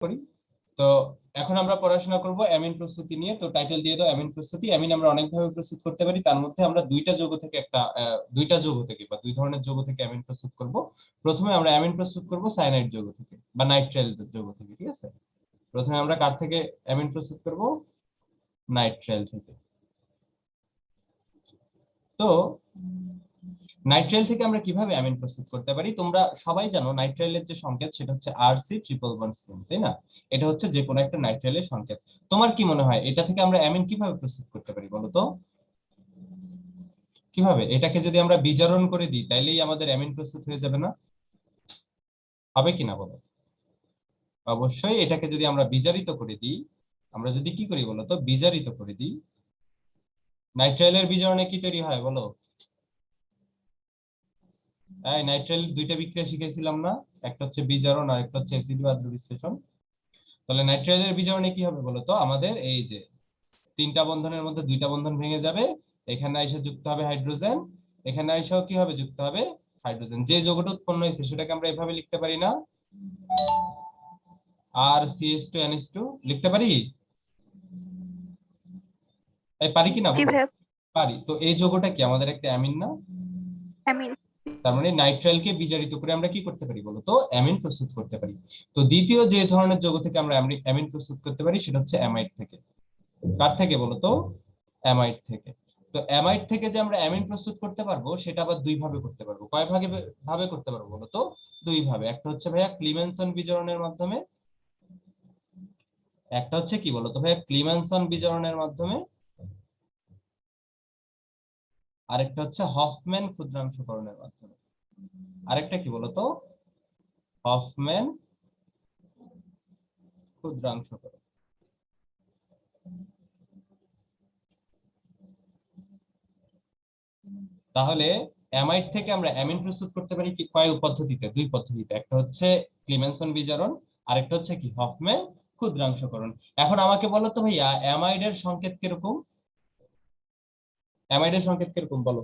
করি। তো এখন আমরা পড়াশোনা করব অ্যামিন প্রস্তুতি নিয়ে। তো টাইটেল দিয়ে দাও অ্যামিন প্রস্তুতি। অ্যামিন আমরা অনেক ভাবে প্রস্তুত করতে পারি, তার মধ্যে আমরা দুইটা যৌগ থেকে বা দুই ধরনের যৌগ থেকে অ্যামিন প্রস্তুত করব। প্রথমে আমরা অ্যামিন প্রস্তুত করব সায়ানাইড যৌগ থেকে বা নাইট্রাইল যৌগ থেকে, ঠিক আছে? প্রথমে আমরা কার থেকে অ্যামিন প্রস্তুত করব? নাইট্রাইল থেকে। তো নাইট্রাইল থেকে আমরা কিভাবে অ্যামিন প্রস্তুত করতে পারি? তোমরা সবাই জানো নাইট্রাইলের যে সংকেত সেটা হচ্ছে Rc=1, তাই না? এটা হচ্ছে যে কোনো একটা নাইট্রাইলের সংকেত। তোমার কি মনে হয় এটা থেকে আমরা অ্যামিন কিভাবে প্রস্তুত করতে পারি বলো তো? কিভাবে? এটাকে যদি আমরা বিজারণ করে দিই তাইলেই আমাদের অ্যামিন প্রস্তুত হয়ে যাবে না? হবে কিনা বলো? অবশ্যই। এটাকে যদি আমরা বিজারিত করে দিই, আমরা যদি কি করি বলো তো, বিজারিত করে দিই, নাইট্রাইলের বিজারণে কি তৈরি হয় বলো? এই নাইট্রাইল দুইটা বিক্রিয়া শিখেছিলাম না? একটা হচ্ছে বিজারণ আর একটা হচ্ছে অ্যাসিড-আদ্র বিশ্লেষণ। তাহলে নাইট্রাইলের বিজারণে কি হবে বলতো? আমাদের এই যে তিনটা বন্ধনের মধ্যে দুইটা বন্ধন ভেঙে যাবে, এখানে এসে যুক্ত হবে হাইড্রোজেন, এখানে এসেও কি হবে? যুক্ত হবে হাইড্রোজেন। যে যৌগটা উৎপন্ন হয়েছে সেটাকে আমরা এভাবে লিখতে পারি না? RCH2NH2 লিখতে পারি? এই পারি কি না জি বলো? ভাইয়া। পারি। তো এই যৌগটা কি আমাদের একটা অ্যামিন না? অ্যামিন। তার মানে নাইট্রাইলকে বিজারিত করে আমরা কি করতে পারি বলতো? অ্যামিন প্রস্তুত করতে পারি। তো দ্বিতীয় যে ধরনের যৌগ থেকে আমরা অ্যামিন প্রস্তুত করতে পারি সেটা হচ্ছে অ্যামাইড থেকে। কার থেকে বলতো? অ্যামাইড থেকে। তো অ্যামাইড থেকে যে আমরা অ্যামিন প্রস্তুত করতে পারবো সেটা আবার দুই ভাবে করতে পারবো। কয় ভাবে করতে পারবো বলতো? দুই ভাবে। একটা হচ্ছে ভাইয়া ক্লিমেনসন বিজারণের মাধ্যমে, একটা হচ্ছে কি বলতো ভাইয়া ক্লিমেনসন বিজারণের মাধ্যমে, আরেকটা হচ্ছে হফম্যান ক্ষুদ্রাংশকরণের মাধ্যমে। আরেকটা কি বলতো? হফম্যান ক্ষুদ্রাংশকরণ। তাহলে অ্যামাইড থেকে আমরা অ্যামিন প্রস্তুত করতে পারি কি কয় পদ্ধতিতে? দুই পদ্ধতিতে। একটা হচ্ছে ক্লিমেনসন বিজারণ, আরেকটা হচ্ছে কি হফম্যান ক্ষুদ্রাংশকরণ। এখন আমাকে বলো তো ভাইয়া অ্যামাইডের সংকেত কিরকম? অ্যামাইডের সংকেত কিরকম বলো?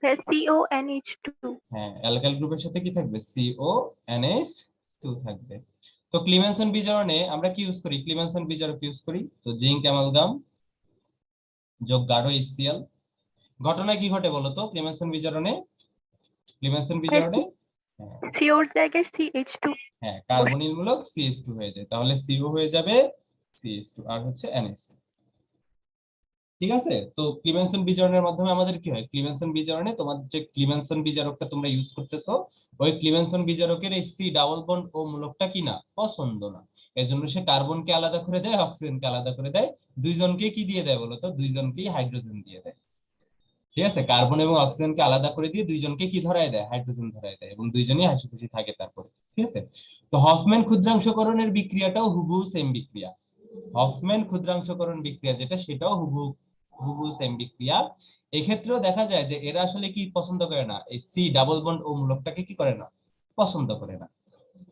CONH2। হ্যাঁ, অ্যালকাইল গ্রুপের সাথে কি থাকবে? CONH2 থাকবে। তো ক্লিমেনসন বিজারণে আমরা কি ইউজ করি? ক্লিমেনসন বিজারক ইউজ করি। তো জিঙ্ক অ্যামালগাম যোগ গাঢ় HCl। ঘটনা কি ঘটে বলো তো ক্লিমেনসন বিজারণে? ক্লিমেনসন বিজারণে হ্যাঁ সিওর জায়গায় CH2 হ্যাঁ বসে। কার্বনিল মূলক CH2 হয়ে যায়। তাহলে CO হয়ে যাবে CH2 আর হচ্ছে NH2। ঠিক আছে? তো ক্লিমেনসন বিজারণের মাধ্যমে আমাদের কি হয়? ক্লিমেনসন বিজারণে তোমার যে ক্লিমেনসন বিজারকটা তোমরা ইউজ করতেছো, ওই ক্লিমেনসন বিজারকের এই C ডাবল বন্ড ও মূলকটা কি না? পছন্দ না। এজন্য সে কার্বনকে আলাদা করে দেয়, অক্সিজেনকে আলাদা করে দেয়, দুইজনকে কি দিয়ে দেয় বলতো? দুইজনকেই হাইড্রোজেন দিয়ে দেয়। ঠিক আছে? কার্বন এবং অক্সিজেনকে আলাদা করে দিয়ে দুইজনকে কি ধরায় দেয়? হাইড্রোজেন ধরায় দেয়, এবং দুইজনই হাসি খুশি থাকে তারপরে। ঠিক আছে? তো হফম্যান ক্ষুদ্রাংশকরণের বিক্রিয়াটাও হুবহু সেম বিক্রিয়া। হফম্যান ক্ষুদ্রাংশকরণ বিক্রিয়া যেটা, সেটাও হুবহু হুবহু সেম বিক্রিয়া। এক্ষেত্রেও দেখা যায় যে এরা আসলে কি পছন্দ করে না? এই C ডাবল বন্ড ও মূলকটাকে কি করে না? পছন্দ করে না।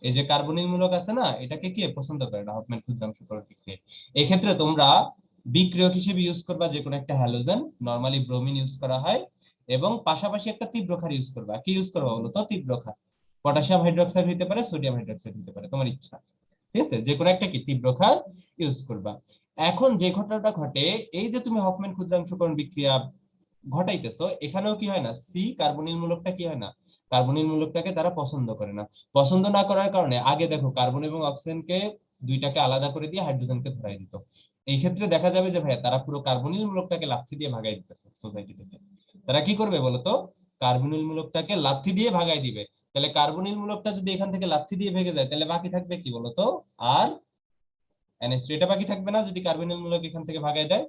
এই যে কার্বনিল মূলক আছে না, এটাকে কি পছন্দ করে না হফম্যান ক্ষুদ্রাংশকরণ বিক্রিয়া। এক্ষেত্রে তোমরা বিক্রিয়ক হিসেবে ইউজ করবা যে কোনো একটা হ্যালোজেন, নরমালি ব্রোমিন ইউজ করা হয়, এবং পাশাপাশি একটা তীব্র ক্ষার ইউজ করবা। কি ইউজ করবা বলো তো? তীব্র ক্ষার। পটাশিয়াম হাইড্রোক্সাইড হতে পারে, সোডিয়াম হাইড্রোক্সাইড হতে পারে, তোমার ইচ্ছা। ঠিক আছে? যে কোনো একটা কি তীব্র ক্ষার ইউজ করবা। এখন যে ঘটনাটা ঘটে, এই যে তুমি হফম্যান ক্ষুদ্রাংশকরণ বিক্রিয়া ঘটাইতেছো, এখানেও কি হয় না? কার্বনিল মূলকটা কি হয় না? কার্বনিল মূলকটাকে তারা পছন্দ করে না। পছন্দ না করার কারণে আগে দেখো কার্বন এবং অক্সিজেনকে দুইটাকে আলাদা করে দিয়ে হাইড্রোজেনকে ধরাই দিত। এই ক্ষেত্রে দেখা যাবে যে ভাইয়া তারা পুরো কার্বনিল মূলকটাকে লাথি দিয়ে ভাগাই দিতেছে সোসাইটি থেকে। তারা কি করবে বলতো? কার্বনিল মূলকটাকে লাথি দিয়ে ভাগাই দিবে। তাহলে কার্বনিল মূলকটা যদি এখান থেকে লাথি দিয়ে ভেঙে যায়, তাহলে বাকি থাকবে কি বলতো? আর NH3। এটা বাকি থাকবে না যদি কার্বনিল মূলক এখান থেকে ভাগাই দেয়?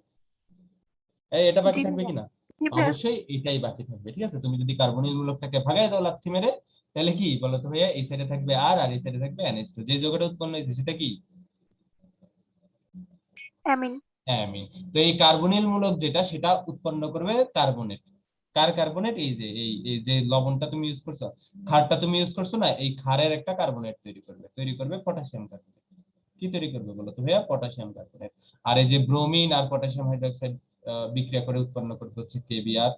এটা বাকি জি থাকবে ভাইয়া। কিনা? জি ভাইয়া। অবশ্যই এটাই বাকি থাকবে। ঠিক আছে? তুমি যদি কার্বনিল মূলকটাকে ভাগাই দাও লাথি মেরে, তাহলে কি বলতো ভাইয়া? এই সাইডে থাকবে আর এই সাইডে থাকবে NH2। যে যৌগটা উৎপন্ন হয়েছে সেটা কি? অ্যামিন। অ্যামিন। তো এই কার্বনিল মূলক যেটা, সেটা উৎপন্ন করবে কার্বনেট। কার কার্বনেট? এই যে এই যে লবণটা তুমি ইউজ করছো, ক্ষারটা তুমি ইউজ করছো না, এই ক্ষারের একটা কার্বনেট তৈরি করবে পটাশিয়াম কার্বনেট। কি তৈরি করবে বলো তো ভাইয়া? Potassium carbonate. আর এই যে ব্রোমিন আর পটাশিয়াম হাইড্রোক্সাইড বিক্রিয়া করে উৎপন্ন করবে হচ্ছে KBr,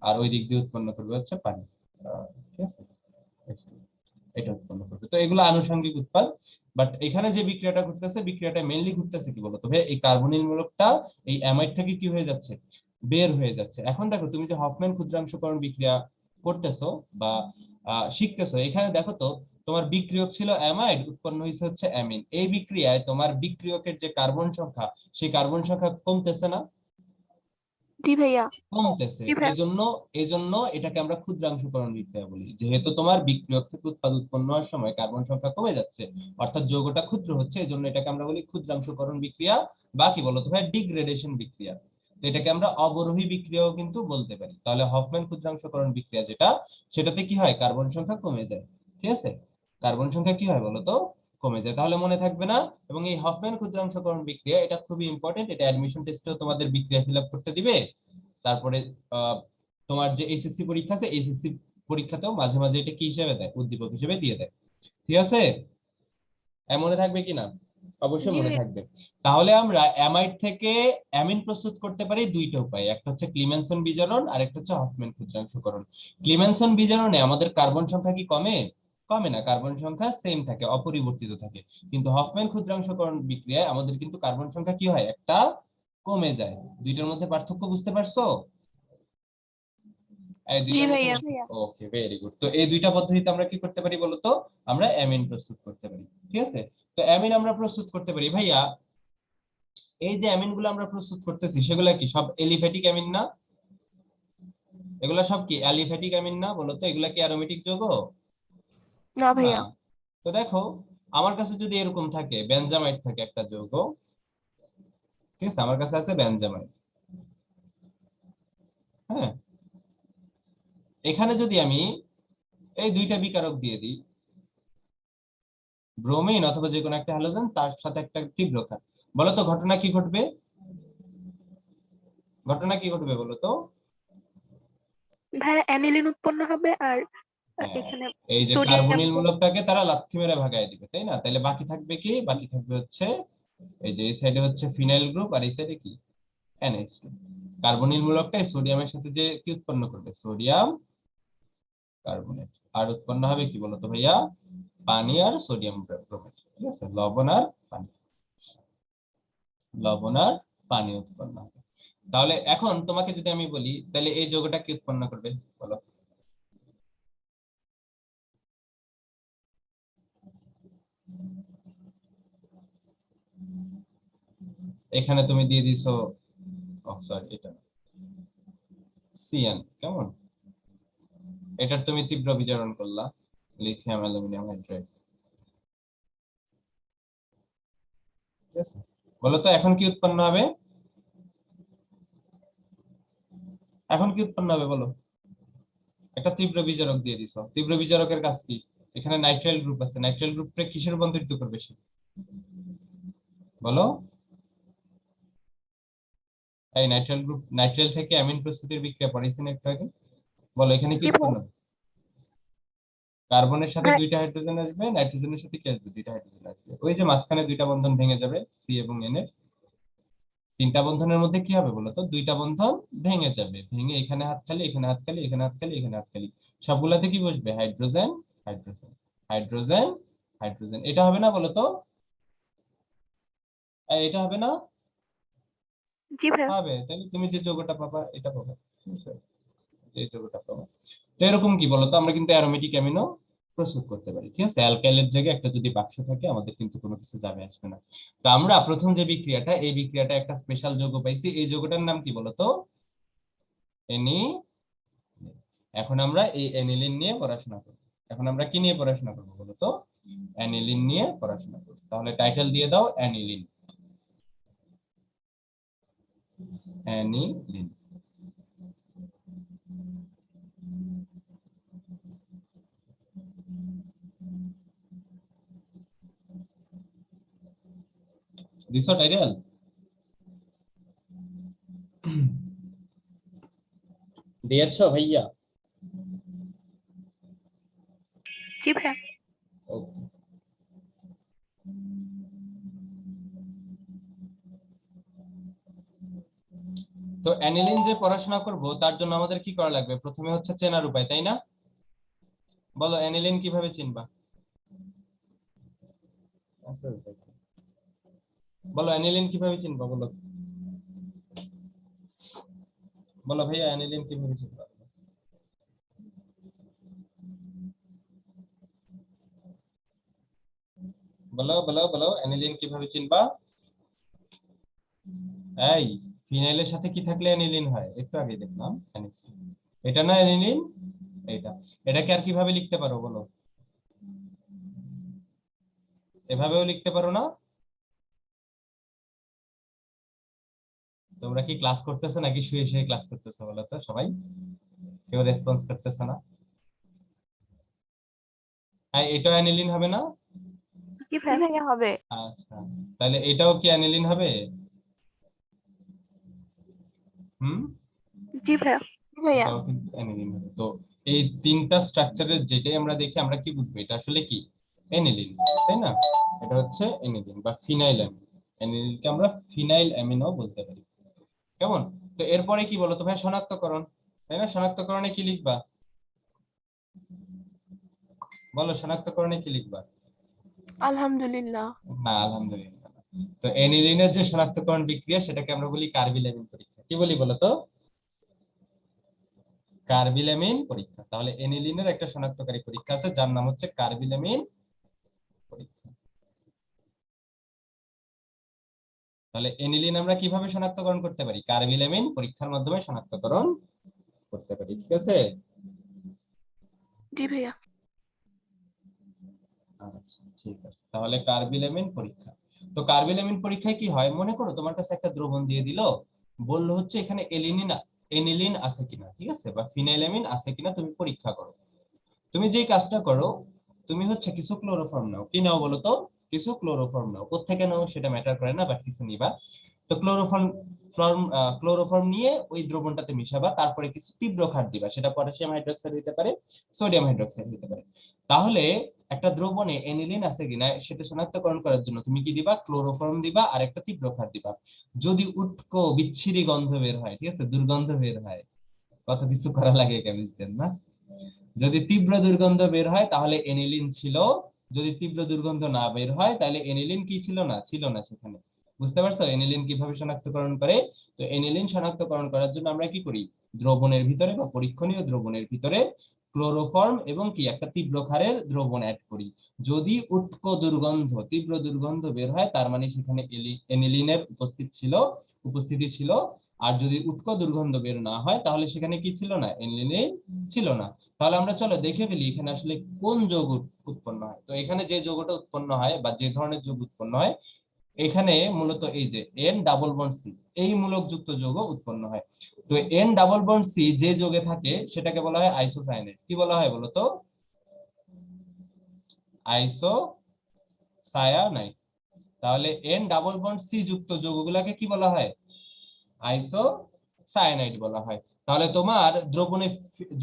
আর ওই দিক দিয়ে উৎপন্ন করবে হচ্ছে পানি। ঠিক আছে? এটা উৎপন্ন করবে। তো এগুলো আনুষঙ্গিক উৎপাদ। বাট এখানে যে বিক্রিয়াটা ঘটতেছে, বিক্রিয়াটা মেইনলি ঘটতেছে কি বলতো ভাই, এই কার্বনিল মূলকটা এই অ্যামাইড থেকে কি হয়ে যাচ্ছে, বের হয়ে যাচ্ছে। এখন দেখো তুমি যে হফম্যান ক্ষুদ্রাংশকরণ বিক্রিয়া করতেছো বা শিখতেছো, এখানে দেখো তো তোমার বিক্রিয়ক ছিল অ্যামাইড, উৎপন্ন হয়েছে হচ্ছে অ্যামিন। এই বিক্রিয়ায় তোমার বিক্রিয়কের যে কার্বন সংখ্যা, সেই কার্বন সংখ্যা কমতেছে না? জি ভাইয়া। কমতেছে। জি ভাইয়া। এজন্য এটাকে আমরা ক্ষুদ্রাংশকরণ বিক্রিয়া বলি। যেহেতু তোমার বিক্রিয়ক থেকে উৎপাদ উৎপন্ন হওয়ার সময় কার্বন সংখ্যা কমে যাচ্ছে, অর্থাৎ যৌগটা ক্ষুদ্র হচ্ছে, এজন্য এটাকে আমরা বলি ক্ষুদ্রাংশকরণ বিক্রিয়া বা কি বলতো ভাই, ডিগ্রেডেশন বিক্রিয়া। তো এটাকে আমরা অবরোহী বিক্রিয়াও কিন্তু বলতে পারি। তাহলে হফম্যান ক্ষুদ্রাংশকরণ বিক্রিয়া যেটা, সেটাতে কি হয়, কার্বন সংখ্যা কমে যায়। ঠিক আছে, কার্বন সংখ্যা কি হয় বলতো, কমে যায়। তাহলে মনে থাকবে না? এবং এই হফম্যান ক্ষুদ্রাংশকরণ বিক্রিয়া এটা খুবই ইম্পর্টেন্ট, এটা অ্যাডমিশন টেস্টেও তোমাদের বিক্রিয়া ফিল আপ করতে দিবে। তারপরে তোমার যে এসএসসি পরীক্ষা আছে, এসএসসি পরীক্ষাতেও মাঝে মাঝে এটা কি হিসেবে দেয়, উদ্দীপক হিসেবে দিয়ে দেয়। ঠিক আছে, মনে থাকবে কিনা? অবশ্যই জি মনে ভাইয়া। থাকবে। তাহলে আমরা অ্যামাইড থেকে অ্যামিন প্রস্তুত করতে পারি দুইটা উপায়, একটা হচ্ছে ক্লিমেনসন বিজারণ আর একটা হচ্ছে হফম্যান ক্ষুদ্রাংশকরণ। ক্লিমেনসন বিজারণে আমাদের কার্বন সংখ্যা কি কমে? কমে না, কার্বন সংখ্যা সেম থাকে, অপরিবর্তিত থাকে। কিন্তু হফম্যান ক্ষুদ্রাংশকরণ বিক্রিয়ায় আমাদের কিন্তু কার্বন সংখ্যা কি হয়, একটা কমে যায়। দুইটার মধ্যে পার্থক্য বুঝতে পারছো? এই জি দুইটার মধ্যে। ভাইয়া। ওকে, ভেরি গুড। তো এই দুইটা পদ্ধতিতে আমরা কি করতে পারি বলতো, আমরা অ্যামিন প্রস্তুত করতে পারি। ঠিক আছে, তো অ্যামিন আমরা প্রস্তুত করতে পারি ভাইয়া। এই যে অ্যামিন গুলো আমরা প্রস্তুত করতেছি, সেগুলা কি সব এলিফ্যাটিক অ্যামিন না? এগুলা সব কি অ্যালিফ্যাটিক অ্যামিন না বলতো? এগুলা কি অ্যারোমেটিক যৌগ? না না। ভাইয়া। তো দেখো, আমার কাছে যদি এরকম থাকে, বেনজামাইড থাকে একটা যৌগ, ঠিক আছে, আমার কাছে আছে বেনজামাইড। হ্যাঁ, এখানে যদি আমি এই দুইটা বিকারক দিয়ে দিই, ব্রোমিন অথবা যে কোনো একটা হ্যালোজেন, তার সাথে একটা তীব্র ক্ষার, বলো তো ঘটনা কি ঘটবে? ঘটনা কি ঘটবে বলো তো? ভাইয়া অ্যানিলিন উৎপন্ন হবে আর হ্যাঁ, এখানে এই যে সোডিয়াম। কার্বনিল মূলকটাকে তারা লাথি মেরে ভাগায় দিবে, তাই না? তাহলে বাকি থাকবে কি? বাকি থাকবে হচ্ছে এই যে এই সাইডে হচ্ছে ফিনাইল গ্রুপ, আর এই সাইডে কি, NH2। কার্বনিল মূলকটা এই সোডিয়ামের সাথে যে কি উৎপন্ন করবে, সোডিয়াম কার্বনেট। আর উৎপন্ন হবে কি বলতো ভাইয়া, পানি আর সোডিয়াম ব্রোমেট। ঠিক আছে, লবণ আর পানি, লবণ আর পানি উৎপন্ন হবে। তাহলে এখন তোমাকে যদি আমি বলি, তাহলে এই যৌগটা কি উৎপন্ন করবে বলো? এখানে তুমি দিয়ে দিছো, ও সরি, এটা সিএন, কেমন? এটার তুমি তীব্র বিজারণ করলা, লিথিয়াম অ্যালুমিনিয়াম হাইড্রাইড। ঠিক আছে, বলো তো এখন কি উৎপন্ন হবে? এখন কি উৎপন্ন হবে বলো? একটা তীব্র বিজারক দিয়ে দিছো, তীব্র বিজারকের কাজ কি? এখানে নাইট্রাইল গ্রুপ আছে, নাইট্রাইল গ্রুপটা কিসে রূপান্তরিত করবে সে, বলো? এই নাইট্রাইল গ্রুপ, নাইট্রাইল থেকে অ্যামিন প্রস্তুতির বিক্রিয়া পড়াইছি না একটু আগে, বলো এখানে কি জি উৎপন্ন হবে? কার্বনের সাথে ভাইয়া। দুইটা হাইড্রোজেন আসবে, নাইট্রোজেনের সাথে কি আসবে, দুইটা হাইড্রোজেন আসবে। ওই যে মাঝখানে দুইটা বন্ধন ভেঙে যাবে, সি এবং এন এর। তিনটা বন্ধনের মধ্যে কি হবে বলতো, দুইটা বন্ধন ভেঙে যাবে, ভেঙে এখানে হাততালি, এখানে হাততালি, এখানে হাততালি, এখানে হাততালি, সবগুলাতে কি বসবে, হাইড্রোজেন, হাইড্রোজেন, হাইড্রোজেন, হাইড্রোজেন। এটা হবে না বলতো? এটা হবে না? জি ভাইয়া। হবে। তাহলে তুমি যে যোগটা পাবা এটা পাবা। ঠিক আছে, যে যোগটা পাবা। তো এরকম কি বলতো, আমরা কিন্তু অ্যারোমেটিক অ্যামিনো প্রস্তুত করতে পারি। ঠিক আছে, অ্যালকাইলের জায়গায় একটা যদি বাক্স থাকে, আমাদের কিন্তু কোনো কিছু যাবে আসবে না। তো আমরা প্রথম যে বিক্রিয়াটা, এই বিক্রিয়াটা একটা স্পেশাল যৌগ পাইছি, এই যৌগটার নাম কি বলতো, এনি। এখন আমরা এই অ্যানিলিন নিয়ে পড়াশোনা করব। এখন আমরা কি নিয়ে পড়াশোনা করবো বলতো, অ্যানিলিন নিয়ে পড়াশোনা করব। তাহলে টাইটেল দিয়ে দাও অ্যানিলিন, অ্যানিলিন। দিছো টাইটেল? দিয়েছো ভাইয়া? জি ভাইয়া। ওকে। তো অ্যানিলিন যে পড়াশোনা করব, তার জন্য আমাদের কি করা লাগবে? প্রথমে হচ্ছে চেনার উপায়, তাই না? বলো অ্যানিলিন কিভাবে চিনবা? আচ্ছা, বলো অ্যানিলিন কিভাবে চিনবো, বলো বলো ভাইয়া অ্যানিলিন কিভাবে চিনবো? বলো বলো বলো অ্যানিলিন কিভাবে চিনবা? এই ফিনাইলের সাথে কি থাকলে অ্যানিলিন হয়? একটু আগে দেখলাম NH3। এটা না অ্যানিলিন? এটা। এটাকে আর কিভাবে লিখতে পারো বলো? এভাবেও লিখতে পারো না? তোমরা কি ক্লাস করতেছো নাকি শুয়ে শুয়ে ক্লাস করতেছো বলো তো সবাই? কেউ রেসপন্স করতেছে না। এটা অ্যানিলিন হবে না? জি জি ভাইয়া। ভাইয়া হবে। আচ্ছা, তাহলে এটাও কি অ্যানিলিন হবে? হুম, জি ভাইয়া। জি ভাইয়া। এটাও কিন্তু অ্যানিলিন হবে। তো এই তিনটা স্ট্রাকচারের যেটাই আমরা দেখি আমরা কি বুঝবো এটা আসলে কি অ্যানিলিন, তাই না? এটা হচ্ছে অ্যানিলিন বা ফিনাইল অ্যামিন। অ্যানিলিনকে আমরা ফিনাইল অ্যামিনও বলতে পারি। কেমন? তো এরপরে কি বলো তো ভাই, শনাক্তকরণ, তাই না? শনাক্তকরণে কি লিখবা বলো, শনাক্তকরণে কি লিখবা? আলহামদুলিল্লাহ। না, আলহামদুলিল্লাহ না। তো অ্যানিলিনের যে শনাক্তকরণ বিক্রিয়া সেটাকে আমরা বলি কার্বিল্যামিন পরীক্ষা। কি বলি বলো তো? কার্বিল্যামিন পরীক্ষা। তাহলে অ্যানিলিনের একটা শনাক্তকারী পরীক্ষা আছে যার নাম হচ্ছে কার্বিল্যামিন পরীক্ষা। তাহলে অ্যানিলিন আমরা কিভাবে শনাক্তকরণ করতে পারি? কার্বিল্যামিন পরীক্ষার মাধ্যমে শনাক্তকরণ করতে পারি, ঠিক আছে? জি ভাইয়া। আচ্ছা, ঠিক আছে। তাহলে কার্বিল্যামিন পরীক্ষা। তো কার্বিল্যামিন পরীক্ষায় কি হয়, মনে করো তোমার কাছে একটা দ্রবণ দিয়ে দিল, বললো হচ্ছে এখানে এনিলিন আছে কিনা, ঠিক আছে, বা ফিনাইলামিন আছে কিনা তুমি পরীক্ষা করো। তুমি যেই কাজটা করো, তুমি হচ্ছে কিছু ক্লোরোফর্ম নাও। কি নাও বলো তো? কিছু ক্লোরোফর্ম নাও। কোত্থেকে নাও সেটা ম্যাটার করে না, বাট কিছু নিবা। তো ক্লোরোফর্ম নিয়ে ওই দ্রবণটাতে মিশাবা, তারপরে কিছু তীব্র ক্ষার দিবা। সেটা পটাশিয়াম হাইড্রোক্সাইড হতে পারে, সোডিয়াম হাইড্রোক্সাইড হতে পারে। তাহলে একটা দ্রবণে এনিলিন আছে কিনা সেটা শনাক্তকরণ করার জন্য তুমি কি দিবা? ক্লোরোফর্ম দিবা আর একটা তীব্র ক্ষার দিবা। যদি উটকো বিচ্ছিরি গন্ধ বের হয়, ঠিক আছে, দুর্গন্ধ বের হয়, কত কিছু করা লাগে কেমিস্টদের না? যদি তীব্র দুর্গন্ধ বের হয় তাহলে এনিলিন ছিল। যদি তীব্র দুর্গন্ধ না বের হয় তাহলে এনিলিন কি ছিল না? ছিল না সেখানে। বুঝতে পারছো এনিলিন কিভাবে শনাক্তকরণ করে? তো এনিলিন শনাক্তকরণ করার জন্য আমরা কি করি? দ্রবণের ভিতরে বা পরীক্ষণীয় দ্রবণের ভিতরে ক্লোরোফর্ম এবং কি একটা তীব্র ক্ষারের দ্রবণ অ্যাড করি। যদি উটকো দুর্গন্ধ, তীব্র দুর্গন্ধ বের হয় তার মানে সেখানে এনিলিনের উপস্থিতি ছিল। আর যদি উটকো দুর্গন্ধ বের না হয় তাহলে সেখানে কি ছিল না? এনিলিন ছিল না। তাহলে আমরা চলো দেখে ফেলি এখানে আসলে কোন যৌগ উৎপন্ন হয়। তো এখানে যে যৌগটা উৎপন্ন হয় বা যে ধরনের যৌগ উৎপন্ন হয়, এখানে মূলত এই যে এন ডাবল বন্ড সি, এই মূলক যুক্ত যৌগ উৎপন্ন হয়। তো এন ডাবল বন্ড সি যে যৌগে থাকে সেটাকে বলা হয় আইসোসায়ানাইড। কি বলা হয় বলতো? আইসোসায়ানাইড। তাহলে এন ডাবল বন্ড সি যুক্ত যৌগগুলোকে কি বলা হয়? আইসোসায়ানাইড বলা হয়। তাহলে তোমার দ্রবণে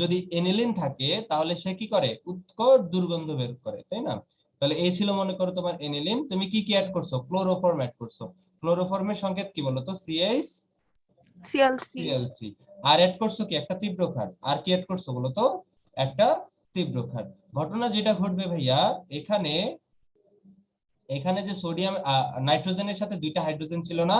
যদি এনিলিন থাকে তাহলে সে কি করে? উৎকট দুর্গন্ধ বের করে, তাই না? তাহলে এই ছিল মনে করো তোমার এনিলিন। তুমি কি কি অ্যাড করছো? ক্লোরোফর্ম অ্যাড করছো। ক্লোরোফর্মের সংকেত কি বলতো? সিএইচ সিএল3। সিএল3। আর অ্যাড করছো কি? একটা তীব্র ক্ষার। আর কি অ্যাড করছো বলতো? একটা তীব্র ক্ষার। ঘটনা যেটা ঘটবে ভাইয়া, এখানে এখানে যে সোডিয়াম নাইট্রোজেনের সাথে দুইটা হাইড্রোজেন ছিল না,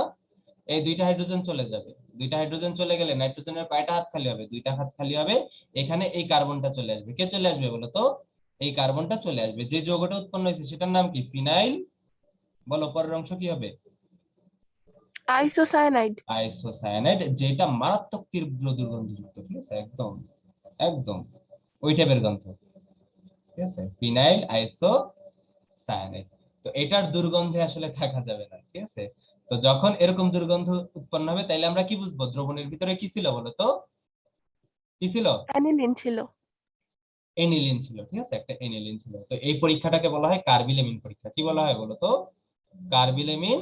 এই দুইটা হাইড্রোজেন চলে যাবে। দুইটা হাইড্রোজেন চলে গেলে নাইট্রোজেনের কয়টা হাত খালি হবে? দুইটা হাত খালি হবে। এখানে এই কার্বনটা চলে আসবে। কে চলে আসবে বলো তো? এই কার্বনটা চলে আসবে। যে যৌগটা উৎপন্ন হয়েছে সেটার নাম কি? ফিনাইল। বলো পরের অংশ কি হবে? আইসোসায়ানাইড। আইসোসায়ানাইড, যেটা মারাত্মক তীব্র দুর্গন্ধযুক্ত, ঠিক আছে, একদম একদম ওই টাইপের গন্ধ, ঠিক আছে, ফিনাইল আইসোসায়ানাইড। তো এটার দুর্গন্ধে আসলে থাকা যাবে না, ঠিক আছে। তো যখন এরকম দুর্গন্ধ উৎপন্ন হবে তাইলে আমরা কি বুঝবো? দ্রবণের ভিতরে কি ছিল বলতো? কি ছিল? অ্যানিলিন ছিল। এনিলিন ছিল, ঠিক আছে, একটা এনিলিন ছিল। তো এই পরীক্ষাটাকে বলা হয় কার্বিলেমিন পরীক্ষা। কি বলা হয় বলতো? কার্বিলেমিন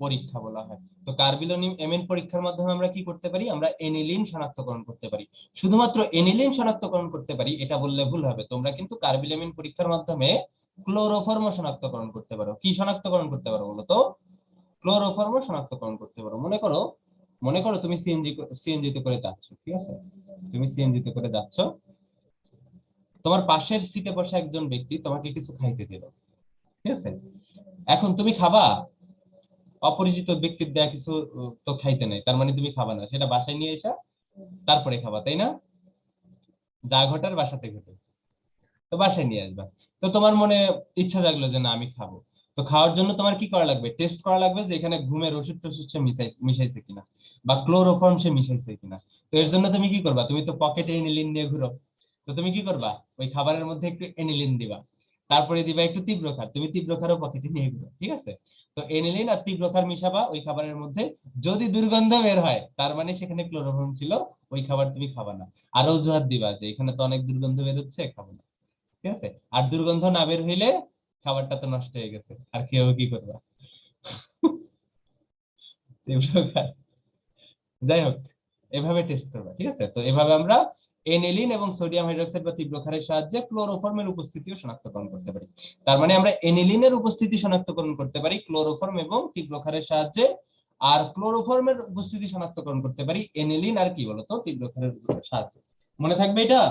পরীক্ষা বলা হয়। তো কার্বিলেমিন পরীক্ষার মাধ্যমে আমরা কি করতে পারি? আমরা এনিলিন শনাক্তকরণ করতে পারি। শুধুমাত্র এনিলিন শনাক্তকরণ করতে পারি এটা বললে ভুল হবে। তোমরা কিন্তু কার্বিলেমিন পরীক্ষার মাধ্যমে ক্লোরোফর্ম শনাক্তকরণ করতে পারো। কি শনাক্তকরণ করতে পারো বলতো? ক্লোরোফর্ম শনাক্তকরণ করতে পারো। মনে করো তুমি সিএনজি তে করে যাচ্ছ, ঠিক আছে, তুমি সিএনজি তে করে যাচ্ছ, তোমার পাশের সিটে বসা একজন ব্যক্তি তোমাকে কিছু খাইতে দিল, ঠিক আছে। এখন তুমি খাবা, অপরিচিত ব্যক্তির দেয়া কিছু তো খাইতে নাই, তার মানে তুমি খাবা না, সেটা বাসায় নিয়ে এসা তারপরে খাবা, তাই না? যা ঘটার বাসাতে ঘটে, তো বাসায় নিয়ে আসবা। তো তোমার মনে ইচ্ছা জাগলো যে না আমি খাবো, তো খাওয়ার জন্য তোমার কি করা লাগবে? টেস্ট করা লাগবে যে এখানে ঘুমের ওষুধ টষুধ সে মিশাইছে কিনা, বা ক্লোরোফর্ম সে মিশাইছে কিনা। তো এর জন্য তুমি কি করবা? তুমি তো পকেটে এনিলিন নিয়ে ঘুরো, তো তুমি কি করবা? ওই খাবারের মধ্যে একটু এনিলিন দিবা, তারপরে দিবা একটু তীব্রক্ষার, তুমি তীব্রক্ষারও পকেটে নিয়ে ঘুরো, ঠিক আছে? তো এনিলিন আর তীব্রক্ষার মিশাবা ওই খাবারের মধ্যে, যদি দুর্গন্ধ বের হয় তার মানে সেখানে ক্লোরোফর্ম ছিল, ওই খাবার তুমি খাবা না। আর অজুহাত দিবা যে এখানে তো অনেক দুর্গন্ধ বের হচ্ছে, খাবো না, ঠিক আছে? আর দুর্গন্ধ না বের হইলে খাবারটা তো নষ্ট হয়ে গেছে, আর কেউ কি করবা? তীব্রক্ষার। যাই হোক, এভাবে টেস্ট করবা, ঠিক আছে? তো এভাবে আমরা এনিলিন এবং সোডিয়াম হাইড্রোক্সাইড বা তীব্রক্ষারের সাহায্যে ক্লোরোফর্মের উপস্থিতিও শনাক্তকরণ করতে পারি। তার মানে আমরা এনিলিনের উপস্থিতি শনাক্তকরণ করতে পারি ক্লোরোফর্ম এবং তীব্রক্ষারের সাহায্যে, আর ক্লোরোফর্মের উপস্থিতি শনাক্তকরণ করতে পারি এনিলিন আর কি বলতো তীব্রক্ষারের সাহায্যে। মনে থাকবে এটা?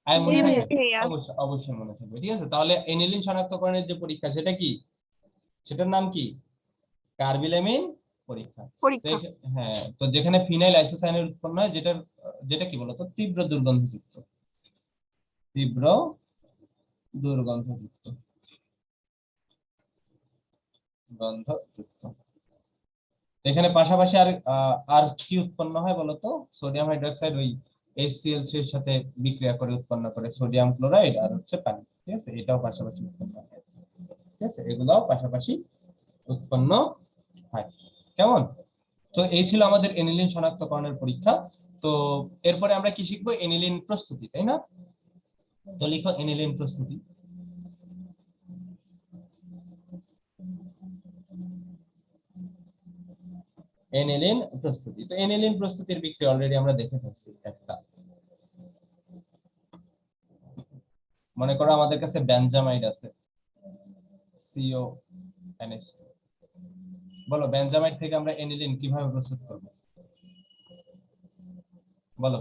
আয় জি মনে ভাইয়া। থাকবে? অবশ্যই অবশ্যই মনে থাকবে, ঠিক আছে? তাহলে এনিলিন শনাক্তকরণের যে পরীক্ষা সেটা কি? সেটার নাম কি? কার্বিলামিন পরীক্ষা। তো পরীক্ষা। হ্যাঁ, তো যেখানে ফিনাইল আইসোসায়ানাইড উৎপন্ন হয়, যেটা কি বলতো তীব্র দুর্গন্ধযুক্ত, তীব্র দুর্গন্ধযুক্ত, গন্ধযুক্ত। এখানে পাশাপাশি আর কি উৎপন্ন হয় বলতো? সোডিয়াম হাইড্রোক্সাইড ওই HCl3 এর সাথে বিক্রিয়া করে উৎপন্ন করে সোডিয়াম ক্লোরাইড আর হচ্ছে পানি, ঠিক আছে? এটাও পাশাপাশি উৎপন্ন হয়, ঠিক আছে? এগুলাও পাশাপাশি উৎপন্ন হয়। কেমন? তো এই ছিল আমাদের এনিলিন শনাক্তকরণের পরীক্ষা। তো এরপরে আমরা কি শিখবো? এনিলিন প্রস্তুতি, তাই না? তো লিখো এনিলিন প্রস্তুতি। এনিলিন প্রস্তুতি, তো এনিলিন প্রস্তুতির বিক্রিয়া অলরেডি আমরা দেখে ফেলছি একটা। মনে করো আমাদের কাছে বেনজামাইড আছে, CONH2। বলো বেনজামাইড থেকে আমরা এনিলিন কিভাবে প্রস্তুত করব? বলো।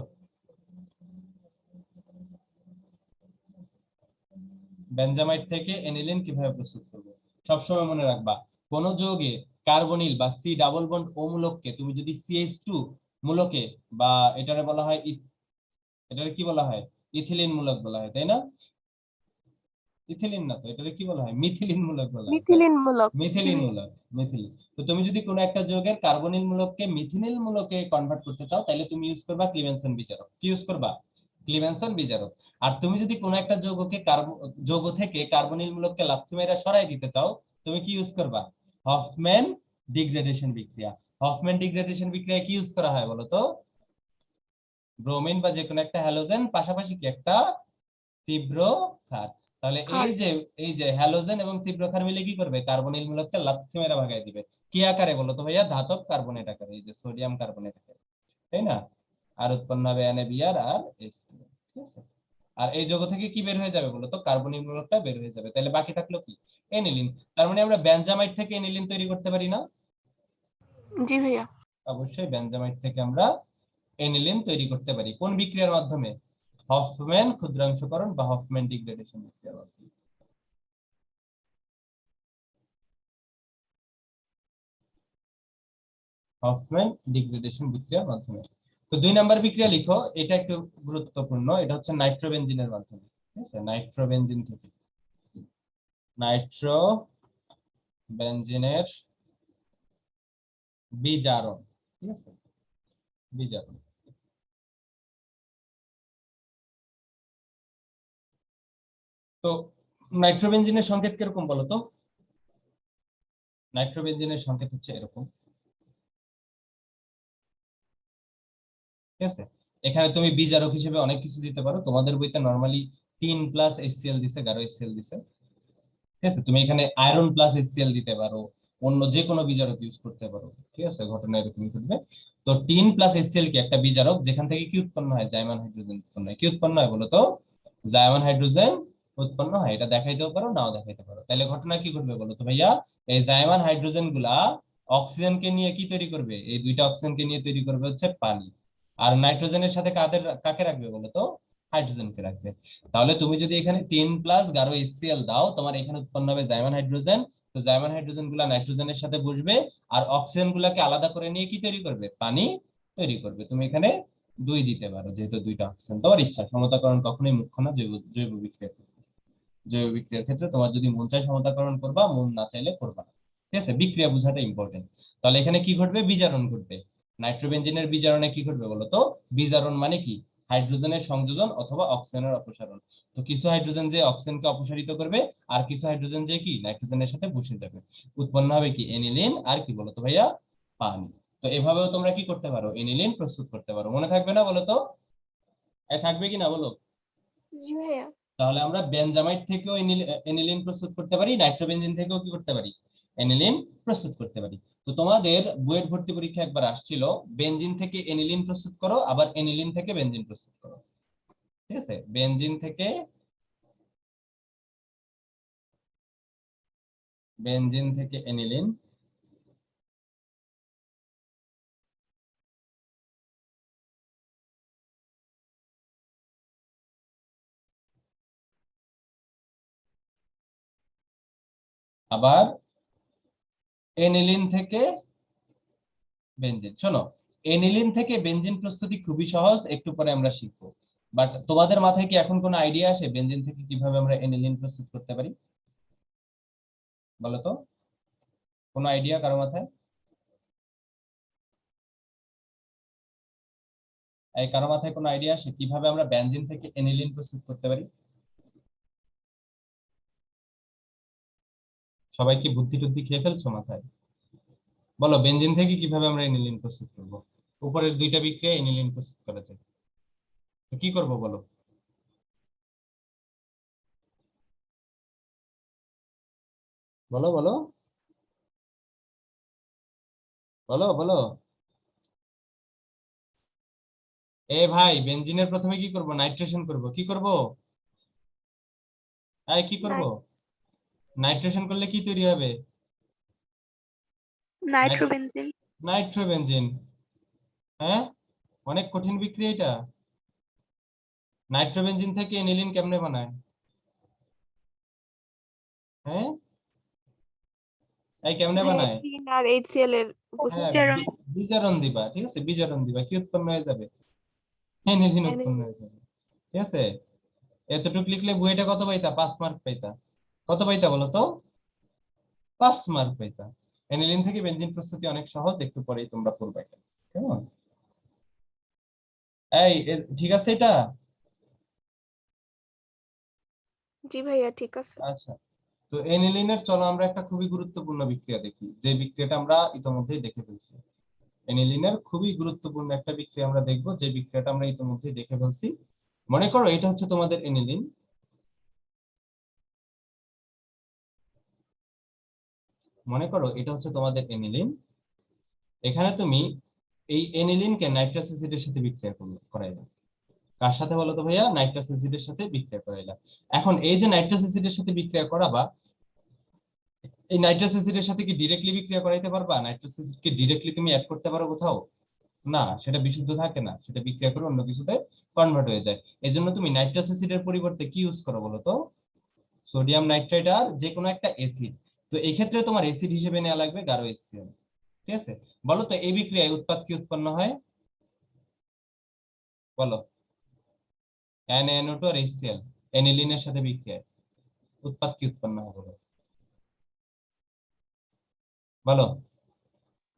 বেনজামাইড থেকে এনিলিন কিভাবে প্রস্তুত করব? সবসময় মনে রাখবা, কোন যৌগে কার্বনিল বা C ডাবল বন্ড ও মূলককে তুমি যদি CH2 মূলকে, বা এটারে বলা হয় এটারে কি বলা হয়? ইথিলিন মূলক বলা হয়, তাই না? ইথিলিন না তো, এটারে কি বলা হয়? মিথিলিন মূলক বলা হয়। মিথিলিন মূলক। জি মিথিলিন ভাইয়া। মূলক, মিথিলিন। তো তুমি যদি কোনো একটা যৌগের কার্বনিল মূলককে মিথিনিল মূলকে কনভার্ট করতে চাও, তাহলে তুমি ইউজ করবা ক্লিমেনসন বিজারক। কি ইউজ করবা? ক্লিমেনসন বিজারক। আর তুমি যদি কোনো একটা যৌগ থেকে কার্বনিল মূলককে লাথি মেরে সরাই দিতে চাও, তুমি কি ইউজ করবা? হফম্যান ডিগ্রেডেশন বিক্রিয়া। হফম্যান ডিগ্রেডেশন বিক্রিয়ায় কি ইউজ করা হয় বলো তো? ব্রোমিন বা যে কোনো একটা হ্যালোজেন, পাশাপাশি কি একটা তীব্র ক্ষার। তাহলে ক্ষার। এই যে হ্যালোজেন এবং তীব্র ক্ষার মিলে কি করবে? কার্বনিল মূলককে লাথি মেরে ভাগায় দিবে। কি আকারে বলো তো ভাইয়া? ধাতব কার্বনেট আকারে, এই যে সোডিয়াম কার্বনেট আকারে, তাই না? আর উৎপন্ন হবে NaBr আর H2, ঠিক আছে? আর এই যৌগ থেকে কি বের হয়ে যাবে বলো তো? কার্বনিল মূলকটা বের হয়ে যাবে। তাহলে বাকি থাকলো কি? এনিলিন। তার মানে আমরা বেনজামাইড থেকে এনিলিন তৈরি করতে পারি না? জি ভাইয়া। অবশ্যই বেনজামাইড থেকে আমরা এনিলিন তৈরি করতে পারি। কোন বিক্রিয়ার মাধ্যমে? হফম্যান ক্ষুদ্রাংশকরণ বা হফম্যান ডিগ্রেডেশন বিক্রিয়ার মাধ্যমে। হফম্যান ডিগ্রেডেশন বিক্রিয়ার মাধ্যমে। তো 2 নাম্বার বিক্রিয়া লিখো, এটা একটু গুরুত্বপূর্ণ। এটা হচ্ছে নাইট্রোবেনজিনের মাধ্যমে, ঠিক আছে? নাইট্রোবেনজিন থেকে, নাইট্রোবেনজিনের বিজারণ, ঠিক আছে? বিজারণ। তো নাইট্রোবেনজিনের সংকেত কিরকম বলো তো? নাইট্রোবেনজিনের সংকেত হচ্ছে এরকম, ঠিক আছে? এখানে তুমি বিজারক হিসেবে অনেক কিছু দিতে পারো। তোমাদের বইতে নরমালি 3+ HCl দিছে, গাঢ় HCl দিছে, ঠিক আছে? তুমি এখানে আয়রন প্লাস HCl দিতে পারো, অন্য যে কোনো বিজারক ইউজ করতে পারো, ঠিক আছে? ঘটনা এরকমই ঘটবে। তো 3+ HCl কি একটা বিজারক, যেখান থেকে কি উৎপন্ন হয়? জাইমান হাইড্রোজেন উৎপন্ন হয়। কি উৎপন্ন হয় বলো তো? জাইমান হাইড্রোজেন উৎপন্ন হয়। এটা দেখাইতেও পারো, নাও দেখাইতে পারো। তাহলে ঘটনা কি ঘটবে বলো তো ভাইয়া? এই জাইমান হাইড্রোজেন গুলা অক্সিজেনকে নিয়ে কি তৈরি করবে? এই দুইটা অক্সিজেনকে নিয়ে তৈরি করবে হচ্ছে পানি। আর নাইট্রোজেনের সাথে কাকে রাখবে বলো তো? হাইড্রোজেনকে রাখবে। তাহলে তুমি যদি এখানে 3 প্লাস গাঢ় HCl দাও, তোমার এখানে উৎপন্ন হবে জাইমান হাইড্রোজেন। তো জাইমান হাইড্রোজেন গুলা নাইট্রোজেনের সাথে বসবে, আর অক্সিজেন গুলাকে আলাদা করে নিয়ে কি তৈরি করবে? পানি তৈরি করবে। তুমি এখানে 2 দিতে পারো, যেহেতু দুইটা অক্সিজেন। তোমার ইচ্ছা, সমতাকরণ কখনোই মুখ্য না জৈব জৈব বিক্রিয়া। জৈব বিক্রিয়ার ক্ষেত্রে তোমার যদি মন চায় সমতাকরণ করবা, মন না চাইলে করবা না। ঠিক আছে, বিক্রিয়া বোঝাটা ইম্পর্টেন্ট। তাহলে এখানে কি ঘটবে? বিজারণ ঘটবে। নাইট্রোবেনজিনের বিজারণে কি ঘটবে বলো তো? বিজারণ মানে কি? হাইড্রোজেনের সংযোজন অথবা অক্সিজেনের অপসারণ। তো কিছু হাইড্রোজেন যে অক্সিজেনকে অপসারিত করবে, আর কিছু হাইড্রোজেন যে কি নাইট্রোজেনের সাথে বসে যাবে। উৎপন্ন হবে কি? এনিলিন, আর কি বলতো ভাইয়া? পানি। তো এভাবেও তোমরা কি করতে পারো? এনিলিন প্রস্তুত করতে পারো। মনে থাকবে না বলো তো? থাকবে কি না বলো? জি ভাইয়া। তাহলে আমরা বেনজামাইট থেকেও এনিলিন প্রস্তুত করতে পারি, নাইট্রোবেনজিন থেকেও কি করতে পারি? এনিলিন প্রস্তুত করতে পারি। তো তোমাদের বুয়েট ভর্তি পরীক্ষা একবার আসছিল, বেনজিন থেকে এনিলিন প্রস্তুত করো, আবার এনিলিন থেকে বেনজিন প্রস্তুত করো। ঠিক আছে, বেনজিন থেকে এনিলিন, আবার এনিলিন থেকে বেনজিন। শোনো, এনিলিন থেকে বেনজিন প্রস্তুতি খুবই সহজ, একটু পরে আমরা শিখবো। বাট তোমাদের মাথায় কি এখন কোনো আইডিয়া আসে বেনজিন থেকে কিভাবে আমরা এনিলিন প্রস্তুত করতে পারি? বলো তো, কোনো আইডিয়া কারো মাথায়? এই কারো মাথায় কোনো আইডিয়া আসে কিভাবে আমরা বেনজিন থেকে এনিলিন প্রস্তুত করতে পারি? সবাই কি বুদ্ধি টুদ্ধি খেয়ে ফেলছো মাথায়? বলো, বেনজিন থেকে কিভাবে আমরা এনিলিন প্রস্তুত করব? উপরের দুইটা বিক্রিয়া এনিলিন প্রস্তুত করা যায়, তো কি করব বলো? বলো বলো বলো বলো। এ ভাই, বেনজিনের প্রথমে কি করব? নাইট্রেশন করব। কি করব? কি করব? নাইট্রেশন করলে কি তৈরি হবে? নাইট্রোবেনজিন। নাইট্রোবেনজিন। হ্যাঁ, অনেক কঠিন বিক্রিয়া এটা। নাইট্রোবেনজিন থেকে এনিলিন কেমনে বানায়? হ্যাঁ, কেমনে ভাইয়া বানায়? 3 আর HCl এর হ্যাঁ, উপস্থিতি। বিজারণ দিবা। ঠিক আছে, বিজারণ দিবা, কি উৎপন্ন হয়ে যাবে? এনিলিন উৎপন্ন হয়ে যাবে। ঠিক আছে, এতটুকু লিখলে বুয়েটে কত পাইতা? 5 মার্ক পাইতা। কত পাইতা বলো তো? 5 মার্ক পাইতা। এনিলিন থেকে বেনজিন প্রস্তুতি অনেক সহজ, একটু পরেই তোমরা পড়বে। কেমন? ঠিক আছে এটা? জি ভাইয়া, ঠিক আছে। আচ্ছা, তো এনিলিনের চলো আমরা একটা খুবই গুরুত্বপূর্ণ বিক্রিয়া দেখি, যে বিক্রিয়াটা আমরা ইতিমধ্যেই দেখে ফেলছি। এনিলিনের খুবই গুরুত্বপূর্ণ একটা বিক্রিয়া আমরা দেখবো, যে বিক্রিয়াটা আমরা ইতিমধ্যেই দেখে ফেলছি। মনে করো এটা হচ্ছে তোমাদের এনিলিন। মনে করো এটা হচ্ছে তোমাদের এনিলিন। এখানে তুমি এই এনিলিনকে নাইট্রাস অ্যাসিডের সাথে বিক্রিয়া করাইলা। কার সাথে বলো তো ভাইয়া? নাইট্রাস অ্যাসিডের সাথে বিক্রিয়া করাইলা। এখন এই যে নাইট্রাস অ্যাসিডের সাথে বিক্রিয়া করাবা, এই নাইট্রাস অ্যাসিডের সাথে কি ডিরেক্টলি বিক্রিয়া করাইতে পারবা? নাইট্রাস অ্যাসিডকে ডিরেক্টলি তুমি অ্যাড করতে পারো কোথাও? না, সেটা বিশুদ্ধ থাকে না, সেটা বিক্রিয়া করে অন্য কিছুতে কনভার্ট হয়ে যায়। এজন্য তুমি নাইট্রাস অ্যাসিডের পরিবর্তে কি ইউজ করো বলো তো? সোডিয়াম নাইট্রাইট আর যে কোনো একটা অ্যাসিড। তো এই ক্ষেত্রে তোমার অ্যাসিড হিসেবে নেওয়া লাগবে গাঢ় HCl। ঠিক আছে, বলো তো এই বিক্রিয়ায় উৎপাদ কি উৎপন্ন হয়? বলো, NaNO2 আর HCl এনিলিনের সাথে বিক্রিয়ায় উৎপাদ কি উৎপন্ন হয় বলো? বলো।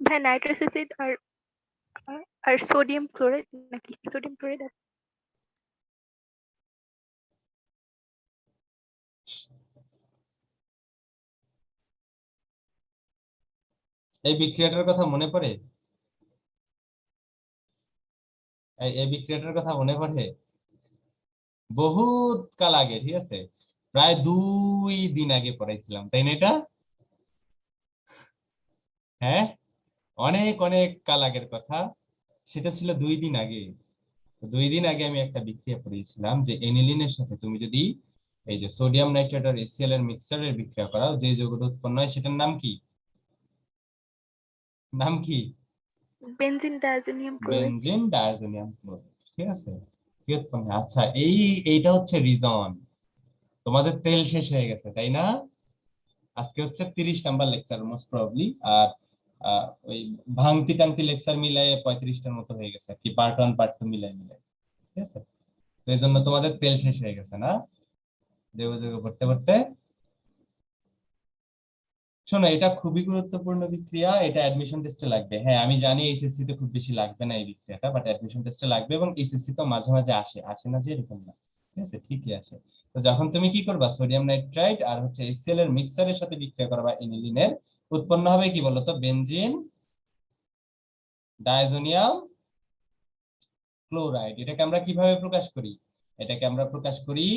ভাই নাইট্রাস অ্যাসিড আর আর সোডিয়াম ক্লোরাইড, নাকি সোডিয়াম ক্লোরাইড? এই বিক্রিয়াটার কথা মনে পড়ে? এই বিক্রিয়াটার কথা মনে পড়ে? বহুত কাল আগে, ঠিক আছে, প্রায় 2 দিন আগে পড়াইছিলাম, তাই না এটা? হ্যাঁ, অনেক অনেক কাল আগের কথা। সেটা ছিল 2 দিন আগে। তো 2 দিন আগে আমি একটা বিক্রিয়া পড়িয়েছিলাম, যে এনিলিনের সাথে তুমি যদি এই যে সোডিয়াম নাইট্রেট আর HCl এর মিক্সচারের বিক্রিয়া করাও, যে যৌগটা উৎপন্ন হয় সেটার নাম কি? নাম কি? Benzene diazonium chloride. Benzene diazonium chloride. ঠিক আছে, কিয়ৎক্ষণে? আচ্ছা, এইটা হচ্ছে রিজন। তোমাদের তেল শেষ হয়ে গেছে তাই না? আজকে হচ্ছে 30 নাম্বার লেকচার মোস্ট প্রবাবলি। আর ওই ভাঙতি টাংতি লেকচার মিলাই 35টার মতো হয়ে গেছে কি, পার্ট 1 পার্ট 2 মিলাই মিলাই। ঠিক আছে, তো এই জন্য তোমাদের তেল শেষ হয়ে গেছে না যোগাযোগ করতে করতে। শোনো, এটা খুবই গুরুত্বপূর্ণ বিক্রিয়া, এটা অ্যাডমিশন টেস্টে লাগবে। হ্যাঁ আমি জানি এইচএসসি তে খুব বেশি লাগবে না এই বিক্রিয়াটা, বাট অ্যাডমিশন টেস্টে লাগবে, এবং এইচএসসি তো মাঝে মাঝে আসে, আসে না যে এরকম না। ঠিক আছে, ঠিকই আসে। তো যখন তুমি কি করবা, সোডিয়াম নাইট্রাইট আর হচ্ছে HCl এর মিক্সচারের সাথে বিক্রিয়া করবা এনিলিনের, উৎপন্ন হবে কি বলতো, বেনজিন ডায়াজোনিয়াম ক্লোরাইড। এটাকে আমরা কিভাবে প্রকাশ করি? এটাকে আমরা প্রকাশ করি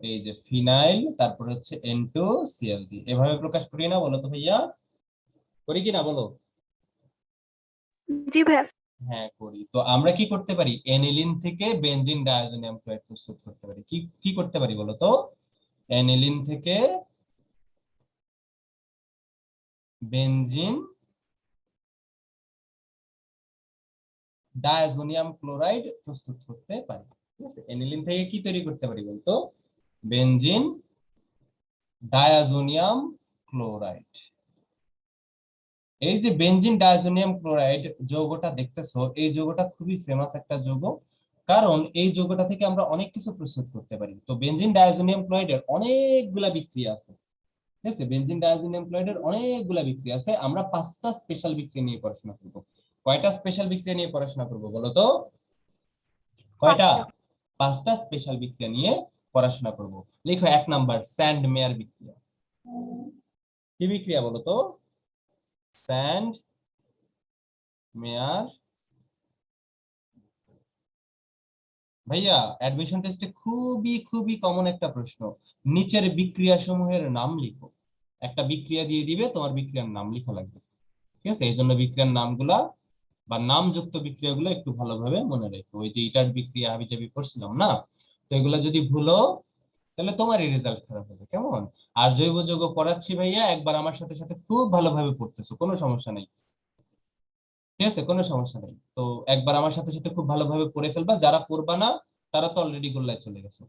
এই যে ফিনাইল, তারপর হচ্ছে N2Cl দিয়ে, এভাবে প্রকাশ করি না বলো তো ভাইয়া? করি কি না বলো? জি ভাইয়া। হ্যাঁ করি। তো আমরা কি করতে পারি, এনিলিন থেকে বেনজিন ডায়াজোনিয়াম ক্লোরাইড প্রস্তুত করতে পারি। কি কি করতে পারি বলো তো? এনিলিন থেকে বেনজিন ডায়াজোনিয়াম ক্লোরাইড প্রস্তুত করতে পারি। ঠিক আছে, এনিলিন থেকে কি তৈরি করতে পারি বলতো? Benzene diazonium chloride. এই যে বেনজিন ডায়াজোনিয়াম ক্লোরাইড যৌগটা দেখতেছো, এই যৌগটা খুবই ফেমাস একটা যৌগ, কারণ এই যৌগটা থেকে আমরা অনেক কিছু প্রস্তুত করতে পারি। তো বেনজিন ডায়াজোনিয়াম ক্লোরাইডের অনেকগুলা বিক্রিয়া আছে। ঠিক আছে, বেনজিন ডায়াজোনিয়াম ক্লোরাইডের অনেকগুলা বিক্রিয়া আছে। আমরা 5টা স্পেশাল বিক্রিয়া নিয়ে পড়াশোনা করব। কয়টা স্পেশাল বিক্রিয়া নিয়ে পড়াশোনা করব বলো তো? কয়টা? 5টা। 5টা স্পেশাল বিক্রিয়া নিয়ে পড়াশোনা করব। লিখো 1 নাম্বার স্যান্ড মেয়ার বিক্রিয়া। কি বিক্রিয়া বলো তো? স্যান্ড মেয়ার। ভাইয়া অ্যাডমিশন টেস্টে খুবই খুবই কমন একটা প্রশ্ন, নিচের বিক্রিয়া সমূহের নাম লিখো। একটা বিক্রিয়া দিয়ে দিবে, তোমার বিক্রিয়ার নাম লেখা লাগবে। ঠিক আছে, এই জন্য বিক্রিয়ার নামগুলা বা নামযুক্ত বিক্রিয়াগুলো একটু ভালোভাবে মনে রেখো। ওই যে ইটার বিক্রিয়া আমি যে পড়ছিলাম না, তো এগুলা যদি ভুলো তাহলে তোমারই রেজাল্ট খারাপ হবে, কেমন? আর জৈব যৌগ পড়াচ্ছি ভাইয়া, একবার আমার সাথে সাথে খুব ভালোভাবে পড়তেছো, কোনো সমস্যা নেই। ঠিক আছে, কোনো সমস্যা নেই। তো একবার আমার সাথে সাথে খুব ভালোভাবে পড়ে ফেলবা, যারা পড়বা না তারা তো অলরেডি গোল্লায় চলে গেছে।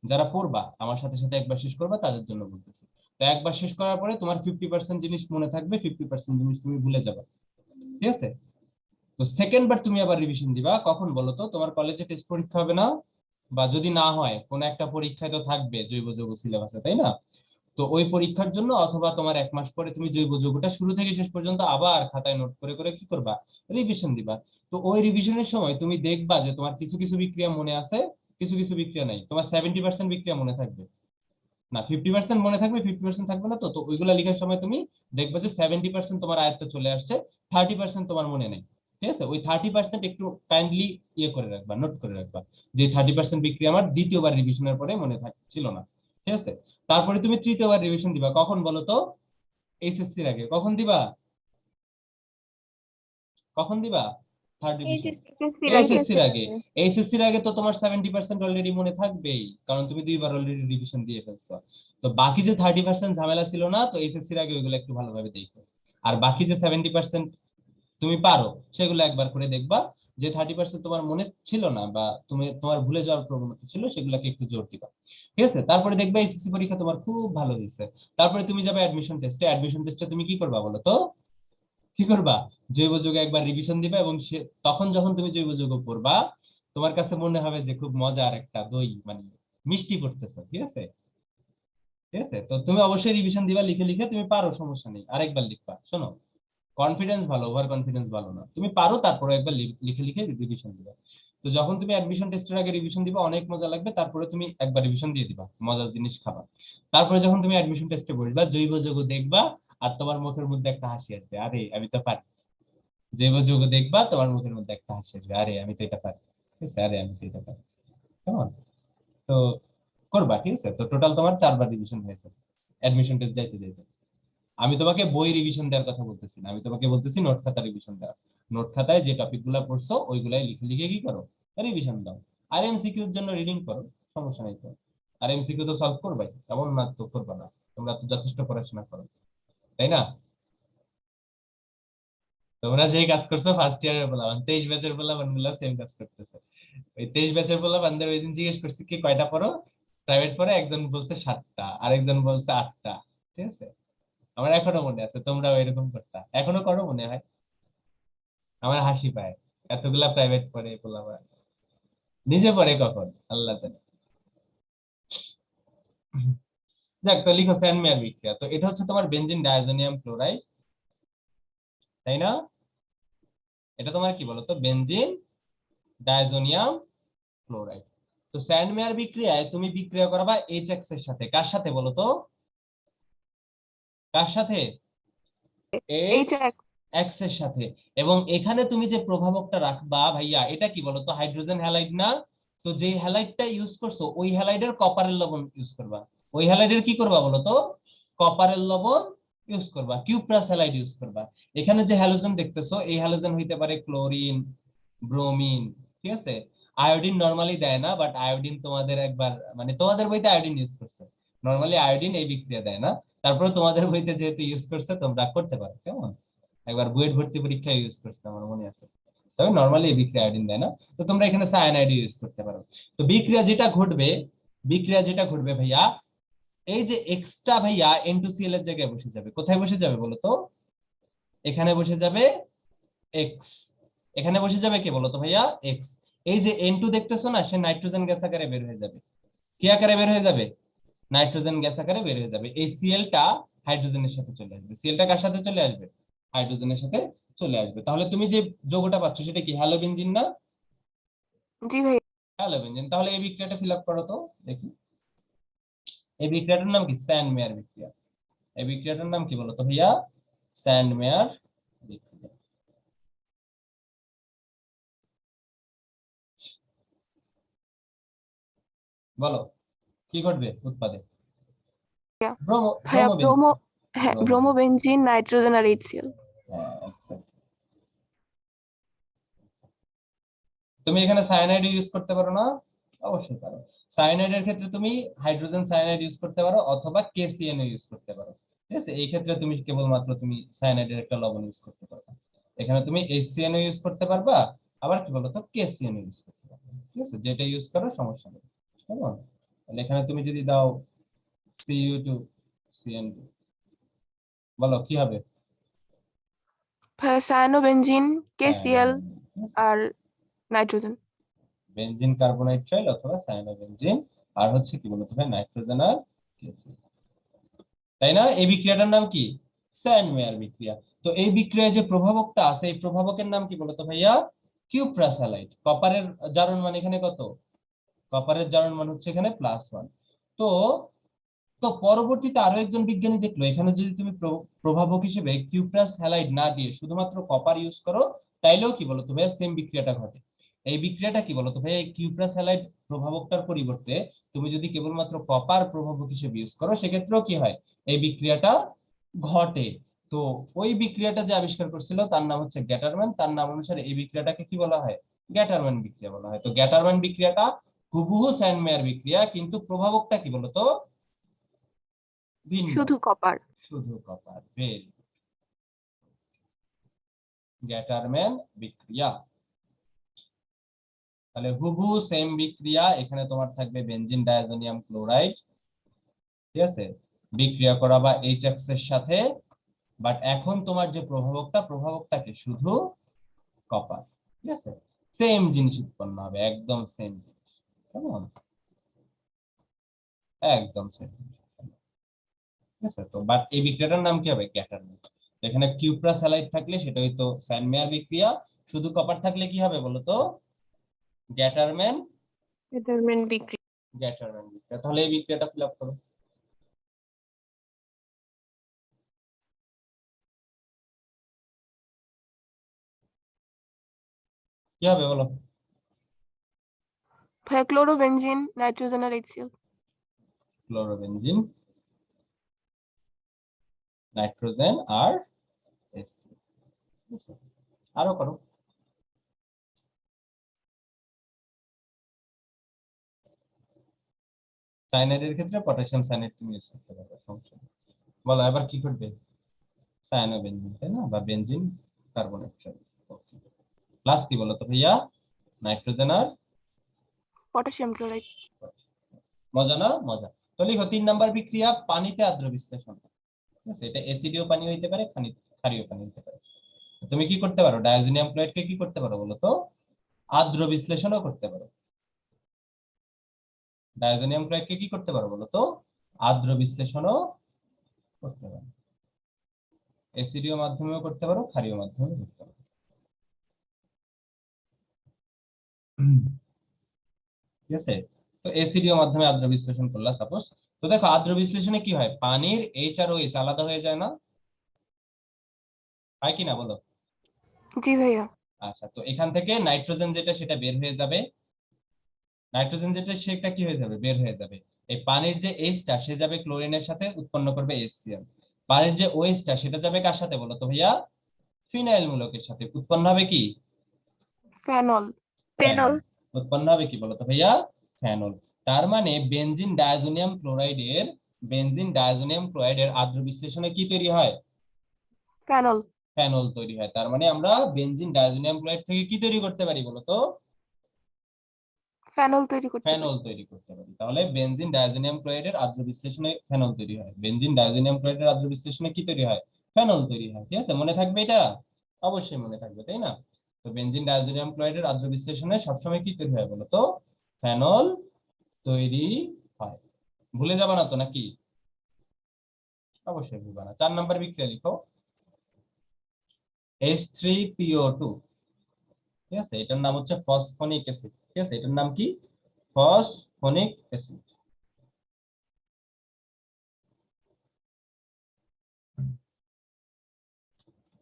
যারা পড়বা আমার সাথে সাথে একবার শেষ করবা, তাদের জন্য বলতেছি। তো একবার শেষ করার পরে তোমার 50% জিনিস মনে থাকবে, 50% জিনিস তুমি ভুলে যাবে। ঠিক আছে, তো সেকেন্ড বার তুমি আবার রিভিশন দিবা কখন বলো তো? তোমার কলেজে টেস্ট পরীক্ষা হবে না? বা যদি না হয় কোন একটা পরীক্ষায় তো থাকবে জৈব যৌগ সিলেবাসে, তাই না? তো ওই পরীক্ষার জন্য, অথবা তোমার 1 মাস পরে তুমি জৈব যৌগটা শুরু থেকে শেষ পর্যন্ত আবার খাতায় নোট করে করে কি করবা, রিভিশন দিবা। তো ওই রিভিশনের সময় তুমি দেখবা যে তোমার কিছু কিছু বিক্রিয়া মনে আছে, কিছু কিছু বিক্রিয়া নাই। তোমার 70% বিক্রিয়া মনে থাকবে না, 50% মনে থাকবে, 50% থাকবে না। তো তো ওইগুলা লেখার সময় তুমি দেখবে যে 70% তোমার আয়ত্তে চলে আসছে, 30% তোমার মনে নেই। ঠিক আছে, ওই 30% একটু কাইন্ডলি ইয়ে করে রাখবা, নোট করে রাখবা, যে 30% বিক্রিয়া আমার দ্বিতীয়বার রিভিশনের পরে মনে ছিল না। ঠিক আছে, তারপরে তুমি তৃতীয়বার রিভিশন দিবা কখন বলো তো? এইচএসসির আগে। কখন দিবা? কখন দিবা থার্ড এই যে রিভিশন? সিএসসির আগে এইচএসসির আছে। আগে। এইচএসসির আগে তো তোমার 70% অলরেডি মনে থাকবেই, কারণ তুমি 2বার অলরেডি রিভিশন দিয়ে ফেলছো। তো বাকি যে 30% ঝামেলা ছিল না, তো এইচএসসির আগে ওইগুলো একটু ভালোভাবে দেখো। আর বাকি যে 70% তুমি পারো, সেগুলো একবার করে দেখবা। যে 30% তোমার মনে ছিল না বা তুমি তোমার ভুলে যাওয়ার প্রবণতা ছিল, সেগুলোকে একটু জোর দিবা। ঠিক আছে, তারপরে দেখবা এসএসসি পরীক্ষা তোমার খুব ভালো হয়েছে। তারপরে তুমি যাবে অ্যাডমিশন টেস্টে। অ্যাডমিশন টেস্টে তুমি কি করবা বলো তো? কি করবা? জৈব যৌগ একবার রিভিশন দিবা, এবং তখন যখন তুমি জৈব যৌগ পড়বা, তোমার কাছে মনে হবে যে খুব মজার একটা দই মানে মিষ্টি পড়তেছে। ঠিক আছে, ঠিক আছে, তো তুমি অবশ্যই রিভিশন দিবা, লিখে লিখে তুমি পারো, সমস্যা নেই, আরেকবার লিখবা। শোনো, কনফিডেন্স ভালো, ওভার কনফিডেন্স ভালো না, তুমি পারো, তারপরে একবার লিখে লিখে রিভিশন দিবা। তো যখন তুমি অ্যাডমিশন টেস্টের আগে রিভিশন দিবা, অনেক মজা লাগবে, তারপরে তুমি একবার রিভিশন দিয়ে দিবা, মজার জিনিস খাবা। তারপরে যখন তুমি অ্যাডমিশন টেস্টে বসবা, জৈব যৌগ দেখবা, আর তোমার মুখের মধ্যে একটা হাসি আসবে, আরে আমি তো পারি। জৈব যৌগ দেখবা, তোমার মুখের মধ্যে একটা হাসি আসবে, আরে আমি তো এটা পারি। ঠিক আছে, আরে আমি তো এটা পারি। কেমন? তো করবা। ঠিক আছে, তো টোটাল তোমার 4বার রিভিশন হয়েছে অ্যাডমিশন টেস্ট যাইতে যাইতে। আমি তোমাকে বই রিভিশন দেওয়ার কথা বলতেছি না, আমি তোমাকে বলতেছি নোট খাতা রিভিশন দেওয়া। নোট খাতায় যে টপিক গুলা পড়ছো ওইগুলাই লিখে লিখে কি করো, রিভিশন দাও। আর এমসিকিউ এর জন্য রিডিং করো, সমস্যা নেই তো। আর এমসিকিউ তো সলভ করবাই, এমন না তো করবা না, তোমরা তো যথেষ্ট পড়াশোনা করো, তাই না? তোমরা যেই কাজ করছো ফার্স্ট ইয়ারের পোলাপান, 23 ব্যাচের পোলাপান গুলো সেম কাজ করতেছে। ওই 23 ব্যাচের পোলাপানদের ওই দিন জিজ্ঞেস করছি কি কয়টা পড়ো প্রাইভেট পড়ে, একজন বলছে 7টা, আরেকজন বলছে 8টা। ঠিক আছে, আমার এখনো মনে আছে তোমরাও এরকম করতা, এখনো করো মনে হয়। আমার হাসি পায়, এতগুলা প্রাইভেট পড়ে পোলাপান, নিজে পড়ে কখন আল্লাহ জানে। যাক, তো লিখো স্যান মেয়ার বিক্রিয়া। তো এটা হচ্ছে তোমার বেনজিন ডায়াজোনিয়াম ক্লোরাইড, তাই না? এটা তোমার কি বলতো, বেনজিন ডায়াজোনিয়াম ক্লোরাইড। তো স্যান্ড মেয়ার বিক্রিয়ায় তুমি বিক্রিয়া করাবা এইচএক্স এর সাথে, কার সাথে বলো তো, কার সাথে? এইচ HX এক্স এর সাথে। এবং এখানে তুমি যে প্রভাবকটা রাখবা ভাইয়া, এটা কি বলতো, হাইড্রোজেন হ্যালাইড না? তো যে হ্যালাইডটা ইউজ করছো ওই হ্যালাইডের কপারের লবণ ইউজ করবা। ওই হ্যালাইডের কি করবা বলতো, কপারের লবণ ইউজ করবা, কিউপ্রাস হ্যালাইড ইউজ করবা। এখানে যে হ্যালোজেন দেখতেছো এই হ্যালোজেন হইতে পারে ক্লোরিন, ব্রোমিন, ঠিক আছে। আয়োডিন নরমালি দেয় না, বাট আয়োডিন তোমাদের একবার মানে তোমাদের বইতে আয়োডিন ইউজ করছে, নরমালি আয়োডিন এই বিক্রিয়া দেয় না। তারপরে তোমাদের বইতে যেহেতু ইউজ করছে তোমরা করতে পারো, কেমন? একবার বুয়েট ভর্তি পরীক্ষায় ইউজ করছে আমার মনে আছে। তবে নরমালি এই বিক্রিয়া আয়োডিন দেয় না। তো তোমরা এখানে সায়ানাইড ইউজ করতে পারো। তো বিক্রিয়া যেটা ঘটবে, বিক্রিয়া যেটা ঘটবে ভাইয়া, এই যে এক্সট্রা ভাইয়া N2Cl এর জায়গায় বসে যাবে। কোথায় বসে যাবে বলো তো, এখানে বসে যাবে এক্স, এখানে বসে যাবে কে বলো তো ভাইয়া, এক্স। এই যে N2 দেখতেছো না, সে নাইট্রোজেন গ্যাস আকারে বের হয়ে যাবে। কি আকারে বের হয়ে যাবে? নাইট্রোজেন গ্যাস আকারে বের হয়ে যাবে। এই সিএলটা হাইড্রোজেনের সাথে চলে আসবে। সিএলটা কার সাথে চলে আসবে? হাইড্রোজেনের সাথে চলে আসবে। তাহলে তুমি যে যৌগটা পাচ্ছ সেটা কি হ্যালো বেনজিন না? জি ভাই। Halo benzene. তাহলে এই বিক্রিয়াটা ফিল আপ করো তো দেখি। এই বিক্রিয়াটার নাম কি? স্যান্ড মেয়ার বিক্রিয়া। এই বিক্রিয়াটার নাম কি বলো তো ভাইয়া? স্যান্ড মেয়ার বিক্রিয়া। বলো কি ঘটবে উৎপাদে? ব্রোমো, ভাইয়া ব্রোমো বেনজিন। ব্রোমো, হ্যাঁ ব্রোমো বেনজিন। ব্রোমোবেনজিন, নাইট্রোজেন আর HCl। হ্যাঁ, exactly। তুমি এখানে সায়ানাইড ইউজ করতে পারো না? অবশ্যই পারো। সায়ানাইডের ক্ষেত্রে তুমি হাইড্রোজেন সায়ানাইড ইউজ করতে পারো অথবা KCN ইউজ করতে পারো। ঠিক আছে, এই ক্ষেত্রে তুমি কেবলমাত্র তুমি সায়ানাইডের একটা লবণ ইউজ করতে পারবে। এখানে তুমি HCN ইউজ করতে পারবা, আবার কি বলতো KCN ইউজ করতে পারবে। ঠিক আছে, যেটা ইউজ করো সমস্যা নেই। কেমন? তাহলে এখানে তুমি যদি দাও Cu2 CN2, বলো কি হবে? ভাইয়া সায়ানোবেনজিন, হ্যাঁ, KCl আর নাইট্রোজেন। বেনজিন কার্বোনাইট্রাইল অথবা সায়ানোবেনজিন, আর হচ্ছে কি বলতো ভাই, নাইট্রোজেন আর KCN, তাই না? এই বিক্রিয়াটার নাম কি? স্যান্ড মেয়ার বিক্রিয়া। তো এই বিক্রিয়ায় যে প্রভাবকটা আছে এই প্রভাবকের নাম কি বলতো ভাইয়া? Cuprous halide. কপারের জারণ মান এখানে কত? কপারের জারণ মান হচ্ছে এখানে +1। তো তো পরবর্তীতে আরো একজন বিজ্ঞানী দেখলো এখানে যদি তুমি প্রভাবক হিসেবে কিউপ্রাস হ্যালাইড না দিয়ে শুধুমাত্র কপার ইউজ করো, তাইলেও কি বলতো ভাইয়া সেম বিক্রিয়াটা ঘটে। এই বিক্রিয়াটা কি বলতো ভাইয়া, এই কিউপ্রাস হ্যালাইড প্রভাবকটার পরিবর্তে তুমি যদি কেবলমাত্র কপার প্রভাবক হিসেবে ইউজ করো সেক্ষেত্রেও কি হয়, এই বিক্রিয়াটা ঘটে। তো ওই বিক্রিয়াটা যে আবিষ্কার করছিল তার নাম হচ্ছে গ্যাটারম্যান। তার নাম অনুসারে এই বিক্রিয়াটাকে কি বলা হয়? গ্যাটারম্যান বিক্রিয়া বলা হয়। তো গ্যাটারম্যান বিক্রিয়াটা হুবহু স্যান্ডমেয়ার বিক্রিয়া, কিন্তু প্রভাবকটা কি বলতো ভিন্ন, শুধু কপার। শুধু কপার। বেল গ্যাটারম্যান বিক্রিয়া। তাহলে হুবহু সেম বিক্রিয়া, এখানে তোমার থাকবে বেনজিন ডায়াজোনিয়াম ক্লোরাইড, ঠিক আছে, বিক্রিয়া করাবা এইচএক্স এর সাথে। বাট এখন তোমার যে প্রভাবকটা, প্রভাবকটাকে শুধু কপার। ঠিক আছে, সেম জিনিস উৎপন্ন হবে, একদম সেম জিনিস। কেমন? একদম সেম জিনিস। ঠিক আছে, তো বাট এই বিক্রিয়াটার নাম কি হবে? গ্যাটারম্যান। এখানে কিউপ্রাস হ্যালাইড থাকলে সেটা হয়তো স্যান্ডমেয়ার বিক্রিয়া, শুধু কপার থাকলে কি হবে বলতো? গ্যাটারম্যান, গ্যাটারম্যান বিক্রিয়া। গ্যাটারম্যান বিক্রিয়া। তাহলে এই বিক্রিয়াটা ফিল আপ করো। কি হবে বলো? ভাইয়া ক্লোরোবেনজিন, নাইট্রোজেন আর HCl। ক্লোরোবেনজিন, নাইট্রোজেন আর HCl। ঠিক আছে, আরো করো। সায়ানাইডের ক্ষেত্রে পটাশিয়াম সায়ানাইড তুমি ইউজ করতে পারবে, সমস্যা নেই। বলো এবার কি করবে? সায়ানোবেনজিন, তাই না, বা বেনজিন কার্বন অক্সাইড। ওকে, প্লাস কি বলতো ভাইয়া? নাইট্রোজেন আর পটাশিয়াম ক্লোরাইড। মজা না? মজা। তো লিখো 3 নাম্বার বিক্রিয়া পানিতে আদ্র বিশ্লেষণ। ঠিক আছে, এটা অ্যাসিডীয় পানি হইতে পারে, ক্ষারীয় পানি হইতে পারে। তুমি কি করতে পারো? ডায়োজেনিয়াম ক্লোরাইডকে কি করতে পারো বলো তো? আদ্র বিশ্লেষণও করতে পারো। ডায়োজেনিয়াম ক্লোরাইডকে কি করতে পারো বলো তো? আদ্র বিশ্লেষণও করতে পারো। অ্যাসিডীয় মাধ্যমেও করতে পারো, ক্ষারীয় মাধ্যমেও করতে পারো। ঠিক আছে, তো অ্যাসিডীয় মাধ্যমে আদ্র বিশ্লেষণ করলা সাপোজ। তো দেখো আদ্র বিশ্লেষণে কি হয়, পানির এইচ আর ওএইচ আলাদা হয়ে যায় না? হয় কি না বলো? জি ভাইয়া। আচ্ছা, তো এখান থেকে নাইট্রোজেন যেটা সেটা বের হয়ে যাবে। নাইট্রোজেন যেটা সেটা কি হয়ে যাবে? বের হয়ে যাবে। এই পানির যে এইচটা সে যাবে ক্লোরিনের সাথে, উৎপন্ন করবে HCl। পানির যে ওএইচটা সেটা যাবে কার সাথে বলো তো ভাইয়া? ফিনাইল মূলকের সাথে। উৎপন্ন হবে কি? ফেনল। ফেনল। উৎপন্ন হবে কি বলো তো ভাইয়া? ফেনল। তার মানে বেনজিন ডায়াজোনিয়াম ক্লোরাইডের আদ্র বিশ্লেষণে কি তৈরি হয়? ফেনল। ফেনল তৈরি হয়। তার মানে আমরা বেনজিন ডায়াজোনিয়াম ক্লোরাইড থেকে কি তৈরি করতে পারি বলো তো? ফেনল তৈরি করতে পারি। ফেনল তৈরি করতে পারি। তাহলে বেনজিন ডায়াজোনিয়াম ক্লোরাইডের আদ্র বিশ্লেষণে ফেনল তৈরি হয়। বেনজিন ডায়াজোনিয়াম ক্লোরাইডের আদ্র বিশ্লেষণে কি তৈরি হয়? ফেনল তৈরি হয়। ঠিক আছে, মনে থাকবে এটা? অবশ্যই মনে থাকবে, তাই না? তো বেনজিন ডায়াজোনিয়াম ক্লোরাইডের আদ্র বিশ্লেষণে সবসময় কি তৈরি হয় বলো তো? ফেনল তৈরি হয়। ভুলে যাবা না তো নাকি? অবশ্যই ভুলবা না। 4 নাম্বার বিক্রিয়া লিখো, H3PO2। ঠিক আছে, এটার নাম হচ্ছে ফসফনিক অ্যাসিড। ঠিক আছে, এটার নাম কি? ফসফনিক অ্যাসিড।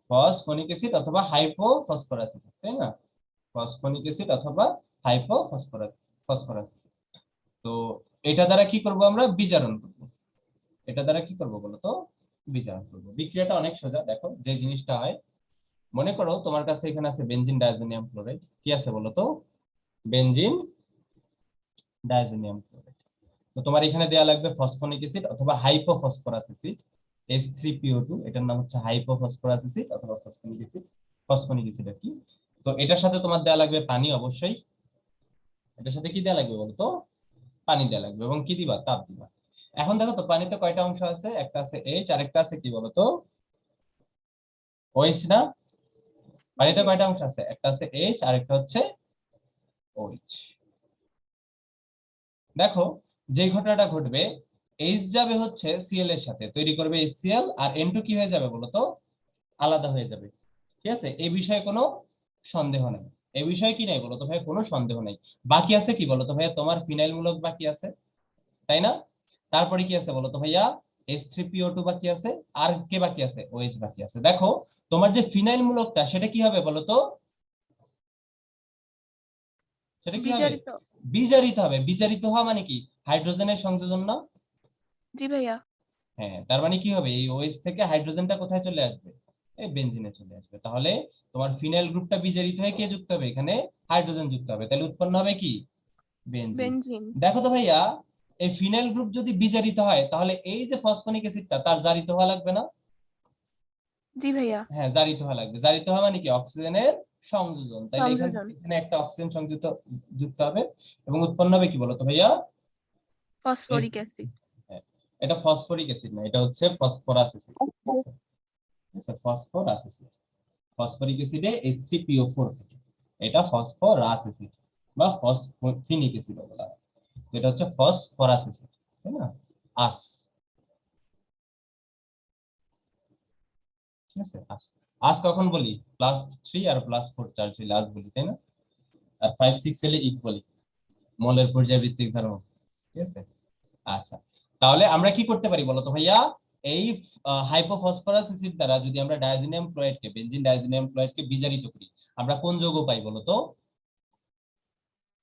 ফসফনিক অ্যাসিড অথবা হাইপোফসফরাস অ্যাসিড, তাই না? ফসফনিক অ্যাসিড অথবা হাইপোফসফরাস ফসফরাস অ্যাসিড। তো এটা দ্বারা কি করব আমরা? বিজারণ করব। এটা দ্বারা কি করব বলো তো? বিজারণ করব। বিক্রিয়াটা অনেক সোজা। দেখো যে জিনিসটা হয়, মনে করো তোমার কাছে এখানে আছে বেনজিন ডায়াজোনিয়াম ক্লোরাইড। কি আছে বলো তো? Benzene diazonium chloride. তো তোমার এখানে দেয়া লাগবে ফসফনিক অ্যাসিড অথবা হাইপোফসফরাস অ্যাসিড, H3PO2। এটার নাম হচ্ছে হাইপোফসফরাস অ্যাসিড অথবা ফসফনিক অ্যাসিড, ফসফনিক অ্যাসিড আর কি। তো এটার সাথে তোমার দেয়া লাগবে পানি অবশ্যই। এটার সাথে কি দেয়া লাগবে বলতো? পানি দেয়া লাগবে। এবং কি দিবা? তাপ দিবা। এখন দেখো তো পানিতে কয়টা অংশ আছে? একটা আছে H আর একটা আছে কি বলতো? OH না? জি পানিতে ভাইয়া। কয়টা অংশ আছে? একটা আছে H আর একটা হচ্ছে OH। দেখো যে ঘটনাটা ঘটবে, H যাবে হচ্ছে Cl এর সাথে, তৈরি করবে HCl, আর N2 কি হয়ে যাবে বলতো? আলাদা হয়ে যাবে। ঠিক আছে, এই বিষয়ে কোনো সন্দেহ নেই। এই বিষয়ে কি নাই বলতো ভাই? কোনো সন্দেহ নাই। বাকি আছে কি বলতো ভাইয়া? তোমার ফিনাইল মূলক বাকি আছে, তাই না? তারপরে কি আছে বলতো ভাইয়া? H3PO2 বাকি আছে। আর কে বাকি আছে? OH বাকি আছে। দেখো তোমার যে ফিনাইল মূলকটা সেটা কি হবে বলতো? সেটা কি হবে? বিজারিত। বিজারিত হবে। বিজারিত হওয়া মানে কি? হাইড্রোজেনের সংযোজন না? জি ভাইয়া। হ্যাঁ, তার মানে কি হবে? এই OH থেকে হাইড্রোজেনটা কোথায় চলে আসবে? এই বেনজিনে চলে আসবে। তাহলে তোমার ফিনাইল গ্রুপটা বিজারিত হয়ে কে যুক্ত হবে? এখানে হাইড্রোজেন যুক্ত হবে। তাহলে উৎপন্ন হবে কি? বেনজিন। বেনজিন। দেখো তো ভাইয়া, এই ফিনাইল গ্রুপ যদি বিজারিত হয় তাহলে এই যে ফসফনিক অ্যাসিডটা তার জারিত হওয়া লাগবে না? জি ভাইয়া। হ্যাঁ, জারিত হওয়া লাগবে। জারিত হওয়া মানে কি? অক্সিজেনের সংযোজন। তাহলে এখানে সংযোজন। এখানে একটা অক্সিজেন সংযুক্ত যুক্ত হবে এবং উৎপন্ন হবে কি বলতো ভাইয়া? Phosphoric acid. হ্যাঁ, এটা ফসফরিক অ্যাসিড না, এটা হচ্ছে ফসফরাস অ্যাসিড। ঠিক আছে, আচ্ছা, ফসফরাস অ্যাসিড। ফসফরিক অ্যাসিডে H3PO4 থাকে। এটা ফসফরাস অ্যাসিড বা ফসফিনিক অ্যাসিড বলা হয়। তো এটা হচ্ছে ফসফরাস অ্যাসিড, তাই না? আস। ঠিক আছে, আস। আস কখন বলি? +3 আর +4 চার্জ হলে আস বলি, তাই না? আর 5 6 হলে ইক বলি, মোলের পর্যায়ভিত্তিক ধর্ম। ঠিক আছে, আচ্ছা। তাহলে আমরা কি করতে পারি বলতো ভাইয়া? এই হাইপোফসফরাস অ্যাসিড দ্বারা যদি আমরা ডায়াজোনিয়াম ক্লোরাইডকে, বেনজিন ডায়াজোনিয়াম ক্লোরাইডকে বিজারিত করি, আমরা কোন যৌগ পাই বলতো?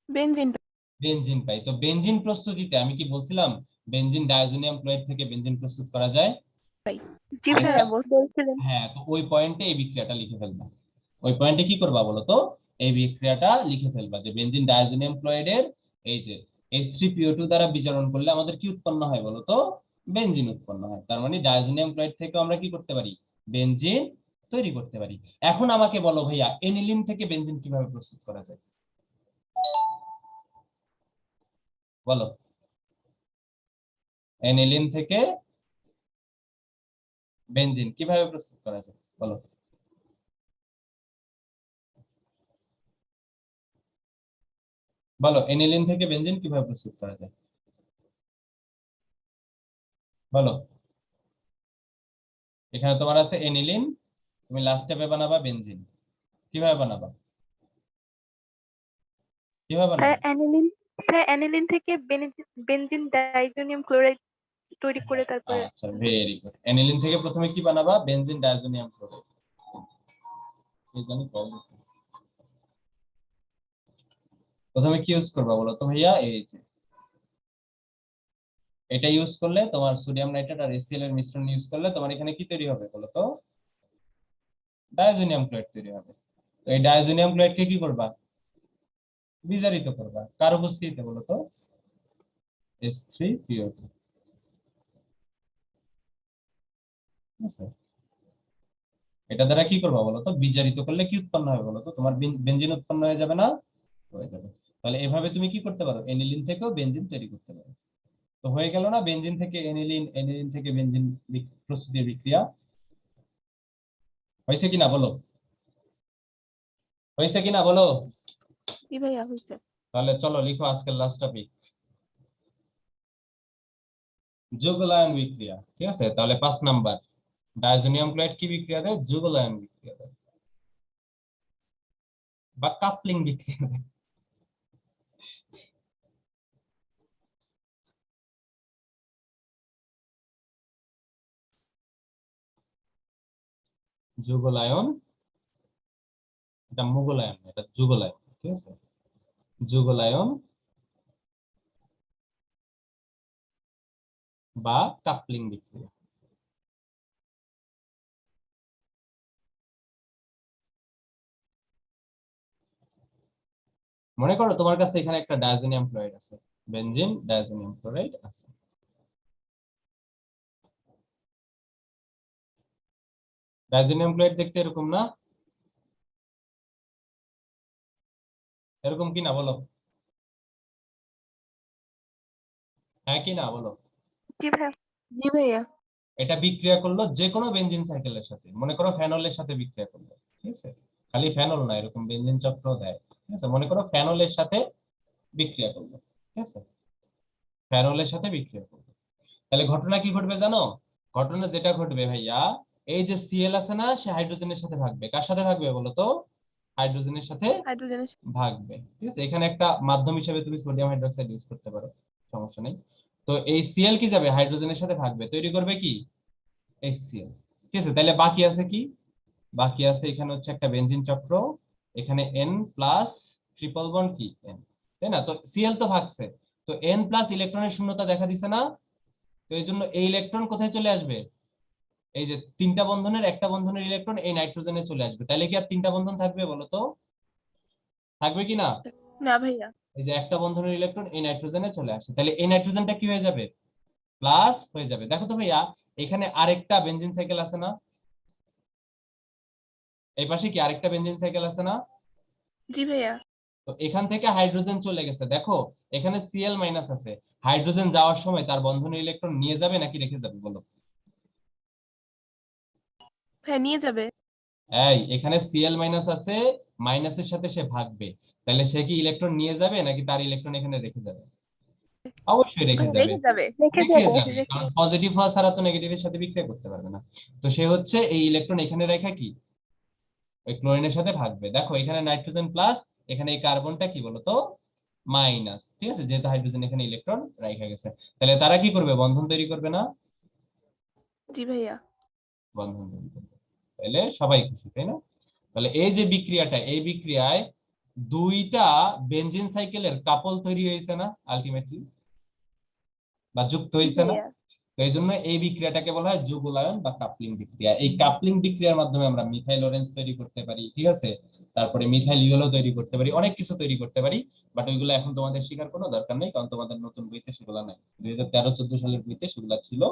বেনজিন। বেনজিন পাই। তো বেনজিন প্রস্তুতিতে আমি কি বলছিলাম? বেনজিন ডায়াজোনিয়াম ক্লোরাইড থেকে বেনজিন প্রস্তুত করা যায়। জি ওই ভাইয়া পয়ে- বলছিলেন। হ্যাঁ, তো ওই পয়েন্টে এই বিক্রিয়াটা লিখে ফেলবা। ওই পয়েন্টে কি করবা বলতো? এই বিক্রিয়াটা লিখে ফেলবা যে বেনজিন ডায়াজোনিয়াম ক্লোরাইডের এই যে H3PO2 দ্বারা বিজারণ করলে আমাদের কি উৎপন্ন হয় বলতো? বেনজিন উৎপন্ন হয়। তার মানে ডায়াজোনিয়াম ক্লোরাইড থেকে আমরা কি করতে পারি? বেনজিন তৈরি করতে পারি। এখন আমাকে বলো ভাইয়া, এনিলিন থেকে বেনজিন কিভাবে প্রস্তুত করা যায়? বলো, এনিলিন থেকে বেনজিন কিভাবে প্রস্তুত করা যায় বলো। বলো, এনিলিন থেকে বেনজিন কিভাবে প্রস্তুত করা যায় বলো। এখানে তোমার আছে এনিলিন, তুমি লাস্ট স্টেপে বানাবা বেনজিন। কিভাবে বানাবা? কিভাবে স্যার বানাবা? অ্যানিলিন থেকে বেনজিন ডাইজোনিয়াম ক্লোরাইড তৈরি করে তারপরে আচ্ছা, ভেরি গুড। এনিলিন থেকে প্রথমে কি বানাবা? Benzene diazonium chloride. কি জানি কল দিছে। প্রথমে কি ইউজ করবা বলো তো ভাইয়া? এই যে এটা ইউজ করলে তোমার সোডিয়াম নাইট্রেট আর HCl এর মিশ্রণ ইউজ করলে তোমার এখানে কি তৈরি হবে বলো তো? ডাইজোনিয়াম ক্লোরাইড তৈরি হবে। তো এই ডাইজোনিয়াম ক্লোরাইডকে কি করবা? বিজারিত করবা। কার উপস্থিতিতে বলো তো? H3PO2। ঠিক আছে, এটা দ্বারা কি করবা বলো তো? বিজারিত করলে কি উৎপন্ন হবে বলো তো? তোমার বেনজিন উৎপন্ন হয়ে যাবে না? হয়ে যাবে। তাহলে এভাবে তুমি কি করতে পারো? এনিলিন থেকেও বেনজিন তৈরি করতে পারো। তো হয়ে গেল না? বেনজিন থেকে এনিলিন, এনিলিন থেকে বেনজিন প্রস্তুতির বিক্রিয়া। হয়েছে কিনা বলো? হয়েছে কিনা বলো? জি ভাইয়া হয়েছে। তাহলে চলো লিখো আজকের লাস্ট টপিক, যৌগলায়ন বিক্রিয়া। ঠিক আছে, তাহলে 5 নাম্বার, ডাইজোনিয়াম ক্লোরাইড কি বিক্রিয়া দেয়? যৌগলায়ন বিক্রিয়া দেয় বা কাপলিং বিক্রিয়া দেয়। যৌগলায়ন, এটা মুগলায়ন, এটা যুগলায়ন। ঠিক আছে, যুগলায়ন বা কাপলিং বিক্রিয়া। মনে করো তোমার কাছে এখানে একটা ডাইজোনিয়াম ক্লোরাইড আছে, বেনজিন ডাইজোনিয়াম ক্লোরাইড আছে। ডাইজোনিয়াম ক্লোরাইড দেখতে এরকম না? এরকম কি না বলো? হ্যাঁ কি না বলো? জি ভাই। জি ভাইয়া। এটা বিক্রিয়া করলো যে কোনো বেনজিন সাইকেলের সাথে, মনে করো ফেনলের সাথে বিক্রিয়া করলো। ঠিক আছে, খালি ফেনল না, এরকম বেনজিন চক্র দেয়। ঠিক আছে, মনে করো ফেনলের সাথে বিক্রিয়া করলো। ঠিক আছে, ফেনলের সাথে বিক্রিয়া করলো। তাহলে ঘটনা কি ঘটবে জানো? ঘটনা যেটা ঘটবে ভাইয়া, এই যে Cl আছে না, সে হাইড্রোজেনের সাথে ভাগবে। কার সাথে ভাগবে বলো তো? হাইড্রোজেনের সাথে হাইড্রোজেনের ভাগবে। ঠিক আছে, এখানে একটা মাধ্যম হিসেবে তুমি সোডিয়াম হাইড্রোক্সাইড ইউজ করতে পারো, সমস্যা নেই। তো এই Cl কি যাবে হাইড্রোজেনের সাথে ভাগবে, তৈরি করবে কি? HCl। ঠিক আছে, তাহলে বাকি আছে কি? বাকি আছে এখানে হচ্ছে একটা বেনজিন চক্র, এখানে N প্লাস ট্রিপল বন্ড কি N, তাই না? তো Cl তো ভাগছে, তো N প্লাস ইলেকট্রনের শূন্যতা দেখা দিছে না? তো এই জন্য এই ইলেকট্রন কোথায় চলে আসবে? এই যে তিনটা বন্ধনের একটা বন্ধনের ইলেকট্রন এই নাইট্রোজেনে চলে আসবে। তাহলে কি আর তিনটা বন্ধন থাকবে বলো তো? থাকবে কি না? না ভাইয়া। এই যে একটা বন্ধনের ইলেকট্রন এই নাইট্রোজেনে চলে আসে, তাহলে এই নাইট্রোজেনটা কি হয়ে যাবে? প্লাস হয়ে যাবে। দেখো তো ভাইয়া, এখানে আরেকটা বেনজিন সাইকেল আছে না? এই পাশে কি আরেকটা বেনজিন সাইকেল আছে না? জি ভাইয়া। তো এখান থেকে হাইড্রোজেন চলে গেছে, দেখো এখানে Cl মাইনাস আছে। হাইড্রোজেন যাওয়ার সময় তার বন্ধনের ইলেকট্রন নিয়ে যাবে নাকি রেখে যাবে বলো? ভাইয়া নিয়ে যাবে। এই এখানে Cl মাইনাস আছে, মাইনাসের সাথে সে ভাগবে, তাহলে সে কি ইলেকট্রন নিয়ে যাবে নাকি তার ইলেকট্রন এখানে রেখে যাবে? অবশ্যই রেখে ভাইয়া যাবে। রেখে যাবে। রেখে রেখে যাবো। যাবে, কারণ পজিটিভ হওয়া ছাড়া তো নেগেটিভের সাথে বিক্রিয়া করতে পারবে না। তো সে হচ্ছে এই ইলেকট্রন এখানে রেখে কি ওই ক্লোরিনের সাথে ভাগবে। দেখো এখানে নাইট্রোজেন প্লাস, এখানে এই কার্বনটা কি বলতো মাইনাস। ঠিক আছে, যেহেতু হাইড্রোজেন এখানে ইলেকট্রন রাখা গেছে, তাহলে তারা কি করবে? বন্ধন তৈরি করবে না? জি ভাইয়া। বন্ধন তৈরি করবে। তাহলে সবাই খুশি, তাই না? তাহলে এই যে বিক্রিয়াটা, এই বিক্রিয়ায় দুইটা বেনজিন সাইকেলের কাপল তৈরি হয়েছে না আলটিমেটলি, বা যুক্ত জি হয়েছে না? ভাইয়া। তো এই জন্য এই বিক্রিয়াটাকে বলা হয় যুগলায়ন বা কাপলিং বিক্রিয়া। এই কাপলিং বিক্রিয়ার মাধ্যমে আমরা মিথাইল অরেঞ্জ তৈরি করতে পারি, ঠিক আছে, তারপরে মিথাইল ইয়েলো তৈরি করতে পারি, অনেক কিছু তৈরি করতে পারি। বাট ওইগুলো এখন তোমাদের শেখার কোনো দরকার নেই, কারণ তোমাদের নতুন বইতে সেগুলো নাই। 2013-14 সালের বইতে সেগুলো ছিল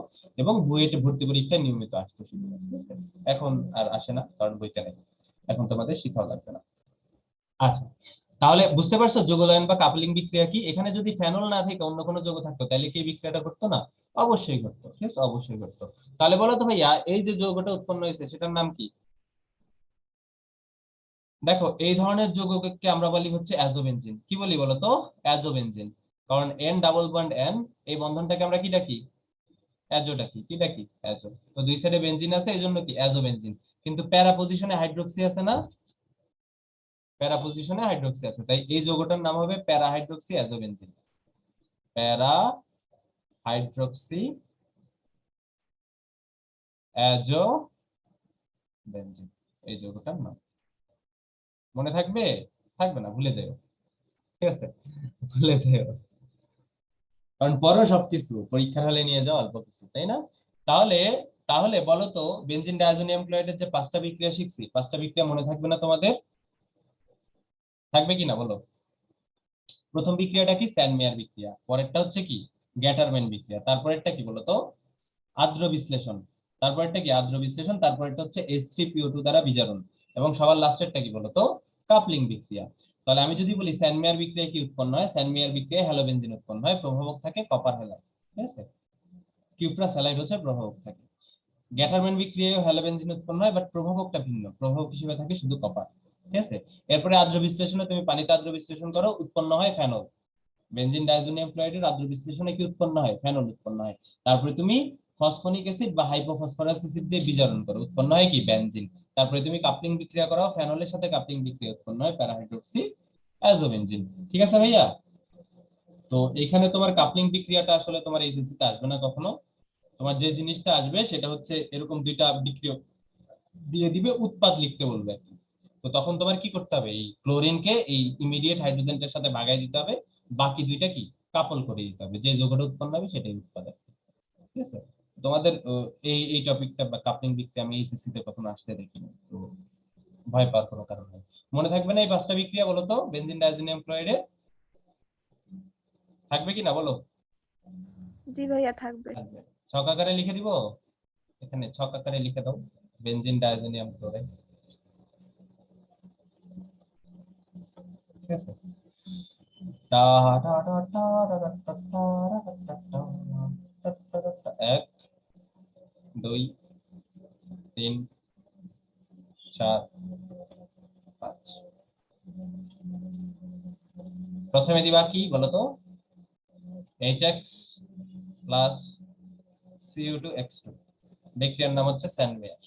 এবং বুয়েটে ভর্তি পরীক্ষায় নিয়মিত আসতো সেগুলো, ঠিক আছে। এখন আর আসে না, কারণ বইতে নেই, এখন তোমাদের শেখাও লাগবে না। আচ্ছা, তাহলে বুঝতে পারছো যৌগলায়ন বা কাপলিং বিক্রিয়া কি? এখানে যদি ফেনল না থেকে অন্য কোনো যৌগ থাকতো তাহলে কি এই বিক্রিয়াটা ঘটতো না? অবশ্যই ঘটতো, ঠিক আছে, অবশ্যই ঘটতো। তাহলে বলো তো ভাইয়া, এই যে যৌগটা উৎপন্ন হয়েছে সেটার নাম কি? দেখো, এই ধরনের যৌগকে আমরা বলি হচ্ছে অ্যাজোবেনজিন। কি বলি বলো তো? অ্যাজোবেনজিন। কারণ এন ডাবল বন্ড এন, এই বন্ধনটাকে আমরা কি ডাকি? অ্যাজো ডাকি। কি ডাকি? অ্যাজো। তো দুই সাইডে বেনজিন আছে, এই জন্য কি অ্যাজোবেনজিন। কিন্তু প্যারা পজিশনে হাইড্রোক্সি আছে না? প্যারা পজিশনে হাইড্রোক্সি আছে, তাই এই যৌগটার নাম হবে প্যারা হাইড্রোক্সি অ্যাজোবেনজিন। প্যারা হাইড্রোক্সি অ্যাজোবেনজিন, এই যৌগটার নাম। মনে থাকবে? থাকবে না, ভুলে যাও, ঠিক আছে, ভুলে যাও, কারণ পড়ো সবকিছু, পরীক্ষার হলে নিয়ে যাও অল্প কিছু, তাই না? তাহলে তাহলে বলো তো, বেনজিন ডায়াজোনিয়াম ক্লোরাইডের যে 5টা বিক্রিয়া শিখছি, 5টা বিক্রিয়া মনে থাকবে না তোমাদের? থাকবে কিনা বলো? প্রথম বিক্রিয়াটা কি? স্যান্ড মেয়ার বিক্রিয়া। পরেরটা হচ্ছে কি? গ্যাটারম্যান বিক্রিয়া। তারপরেরটা কি বলতো? আদ্র বিশ্লেষণ। তারপরেরটা কি? আদ্র বিশ্লেষণ। তারপরেরটা হচ্ছে H3PO2 দ্বারা বিজারণ। এবং সবার লাস্টেরটা কি বলতো? কাপলিং বিক্রিয়া। তাহলে আমি যদি বলি স্যান্ড মেয়ার বিক্রিয়া কি উৎপন্ন হয়? স্যান্ড মেয়ার বিক্রিয়ায় হ্যালোবেনজিন উৎপন্ন হয়, প্রভাবক থাকে কপার হ্যালাইড, ঠিক আছে, কিউপ্রাস হ্যালাইড হচ্ছে প্রভাবক থাকে। গ্যাটারম্যান বিক্রিয়ায় হ্যালোবেনজিন উৎপন্ন হয়, বাট প্রভাবকটা ভিন্ন, প্রভাবক হিসেবে থাকে শুধু কপার, ঠিক আছে। এরপরে আদ্র বিশ্লেষণে তুমি পানিতে আদ্র বিশ্লেষণ করো, উৎপন্ন হয় ফেনল। বেনজিন ডায়াজোনিয়াম ক্লোরাইডের আদ্র বিশ্লেষণে কি উৎপন্ন হয়? ফেনল উৎপন্ন হয়। তারপরে তুমি ফসফনিক অ্যাসিড বা হাইপোফসফরাস অ্যাসিড দিয়ে বিজারণ করো, উৎপন্ন হয় কি? বেনজিন। তারপরে তুমি কাপলিং বিক্রিয়া করাও, ফেনলের সাথে কাপলিং বিক্রিয়া উৎপন্ন হয় প্যারাহাইড্রোক্সি অ্যাজোবেনজিন, ঠিক আছে ভাইয়া? তো এখানে তোমার কাপলিং বিক্রিয়াটা আসলে তোমার এইচএসসি তে আসবে না কখনো। তোমার যে জিনিসটা আসবে সেটা হচ্ছে এরকম দুইটা বিক্রিয়া দিয়ে দিবে, উৎপাদ লিখতে বলবে। তো তখন তোমার কি করতে হবে? এই ক্লোরিনকে এই ইমিডিয়েট হাইড্রোজেনটার সাথে ভাগাই দিতে হবে, বাকি দুইটা কি কাপল করে দিতে হবে, যে যৌগটা উৎপন্ন হবে সেটাই উৎপাদ, ঠিক আছে। তোমাদের এই এই টপিকটা বা কাপলিং বিক্রিয়া আমি এইচএসসি তে কখনো আসতে দেখিনি, তো ভয় পাওয়ার কোনো কারণ নেই। মনে থাকবে না এই 5টা বিক্রিয়া বলো তো বেনজিন ডায়াজোনিয়াম ক্লোরাইডে? থাকবে কি না বলো? জি ভাইয়া থাকবে। থাকবে। ছক আকারে লিখে দিব, এখানে ছক আকারে লিখে দাও, বেনজিন ডায়াজোনিয়াম ক্লোরাইড, ঠিক আছে। এক, দুই, তিন, চার, পাঁচ। প্রথমে দিবা কি বলতো? HX প্লাস Cu2X2, বিক্রিয়ার নাম হচ্ছে স্যান্ড মেয়ার,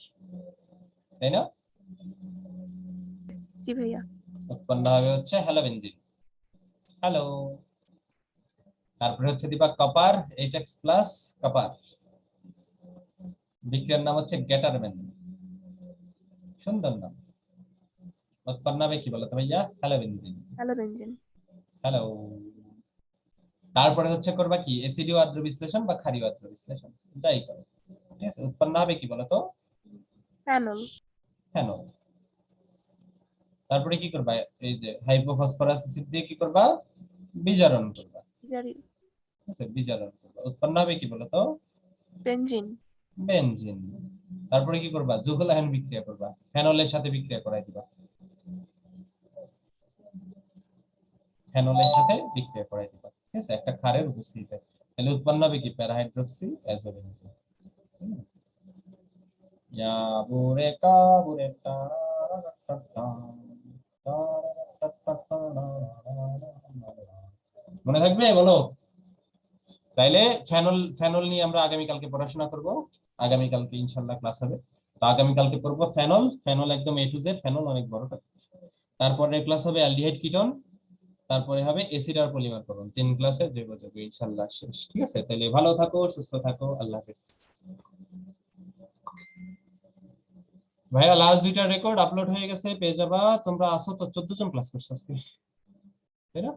তাই না? জি ভাইয়া। উৎপন্ন হবে হচ্ছে হ্যালোবেনজিন। হ্যালো। তারপরে হচ্ছে দিবা কপার, HX প্লাস কপার, বিক্রিয়ার নাম হচ্ছে গ্যাটারম্যান। সুন্দর নাম। উৎপন্ন হবে কি বলতো ভাইয়া? হ্যালোবেনজিন। হ্যালোবেনজিন। হ্যালো। তারপরে হচ্ছে করবা কি? অ্যাসিডীয় আদ্র বিশ্লেষণ বা ক্ষারীয় আদ্র বিশ্লেষণ, যাই করো, ঠিক আছে। উৎপন্ন হবে কি বলতো? ফেনল। ফেনল। তারপরে কি করবা? এই যে হাইপোফসফরাস অ্যাসিড দিয়ে কি করবা? বিজারণ করবা, জারি। ঠিক আছে, বিজারণ করবা। উৎপন্ন হবে কি বলতো? বেনজিন। বেনজিন। তারপরে কি করবা? যৌগলায়ন বিক্রিয়া করবা, ফেনলের সাথে বিক্রিয়া করাই দিবা, ফেনলের সাথে বিক্রিয়া করাই দিবা, ঠিক আছে, একটা ক্ষারের উপস্থিতিতে। তাহলে উৎপন্ন হবে কি? প্যারাহাইড্রোক্সি অ্যাজোবেনজিন। ইয়া বুরেকা বুরেকা মনে থাকবে বলো? তাইলে ফেনল ফেনল নিয়ে আমরা আগামীকালকে পড়াশোনা করব। আগামীকালকে ইনশাল্লাহ ক্লাস হবে। তো আগামীকালকে পড়বো ফেনল। ফেনল একদম A to Z, ফেনল অনেক বড় টপিক। তারপরে ক্লাস হবে অ্যালডিহাইড কিটোন, তারপরে হবে এসিড আর পলিমার করণ। 3 ক্লাসে যোগাযোগ ইনশাল্লাহ শেষ, ঠিক আছে। তাহলে ভালো থাকো, সুস্থ থাকো, আল্লাহ হাফেজ। ভাইয়া লাস্ট 2টা রেকর্ড আপলোড হয়ে গেছে, পেয়ে যাবা। তোমরা আসো তো, 14 জন ক্লাস করছো আজকে, তাই না?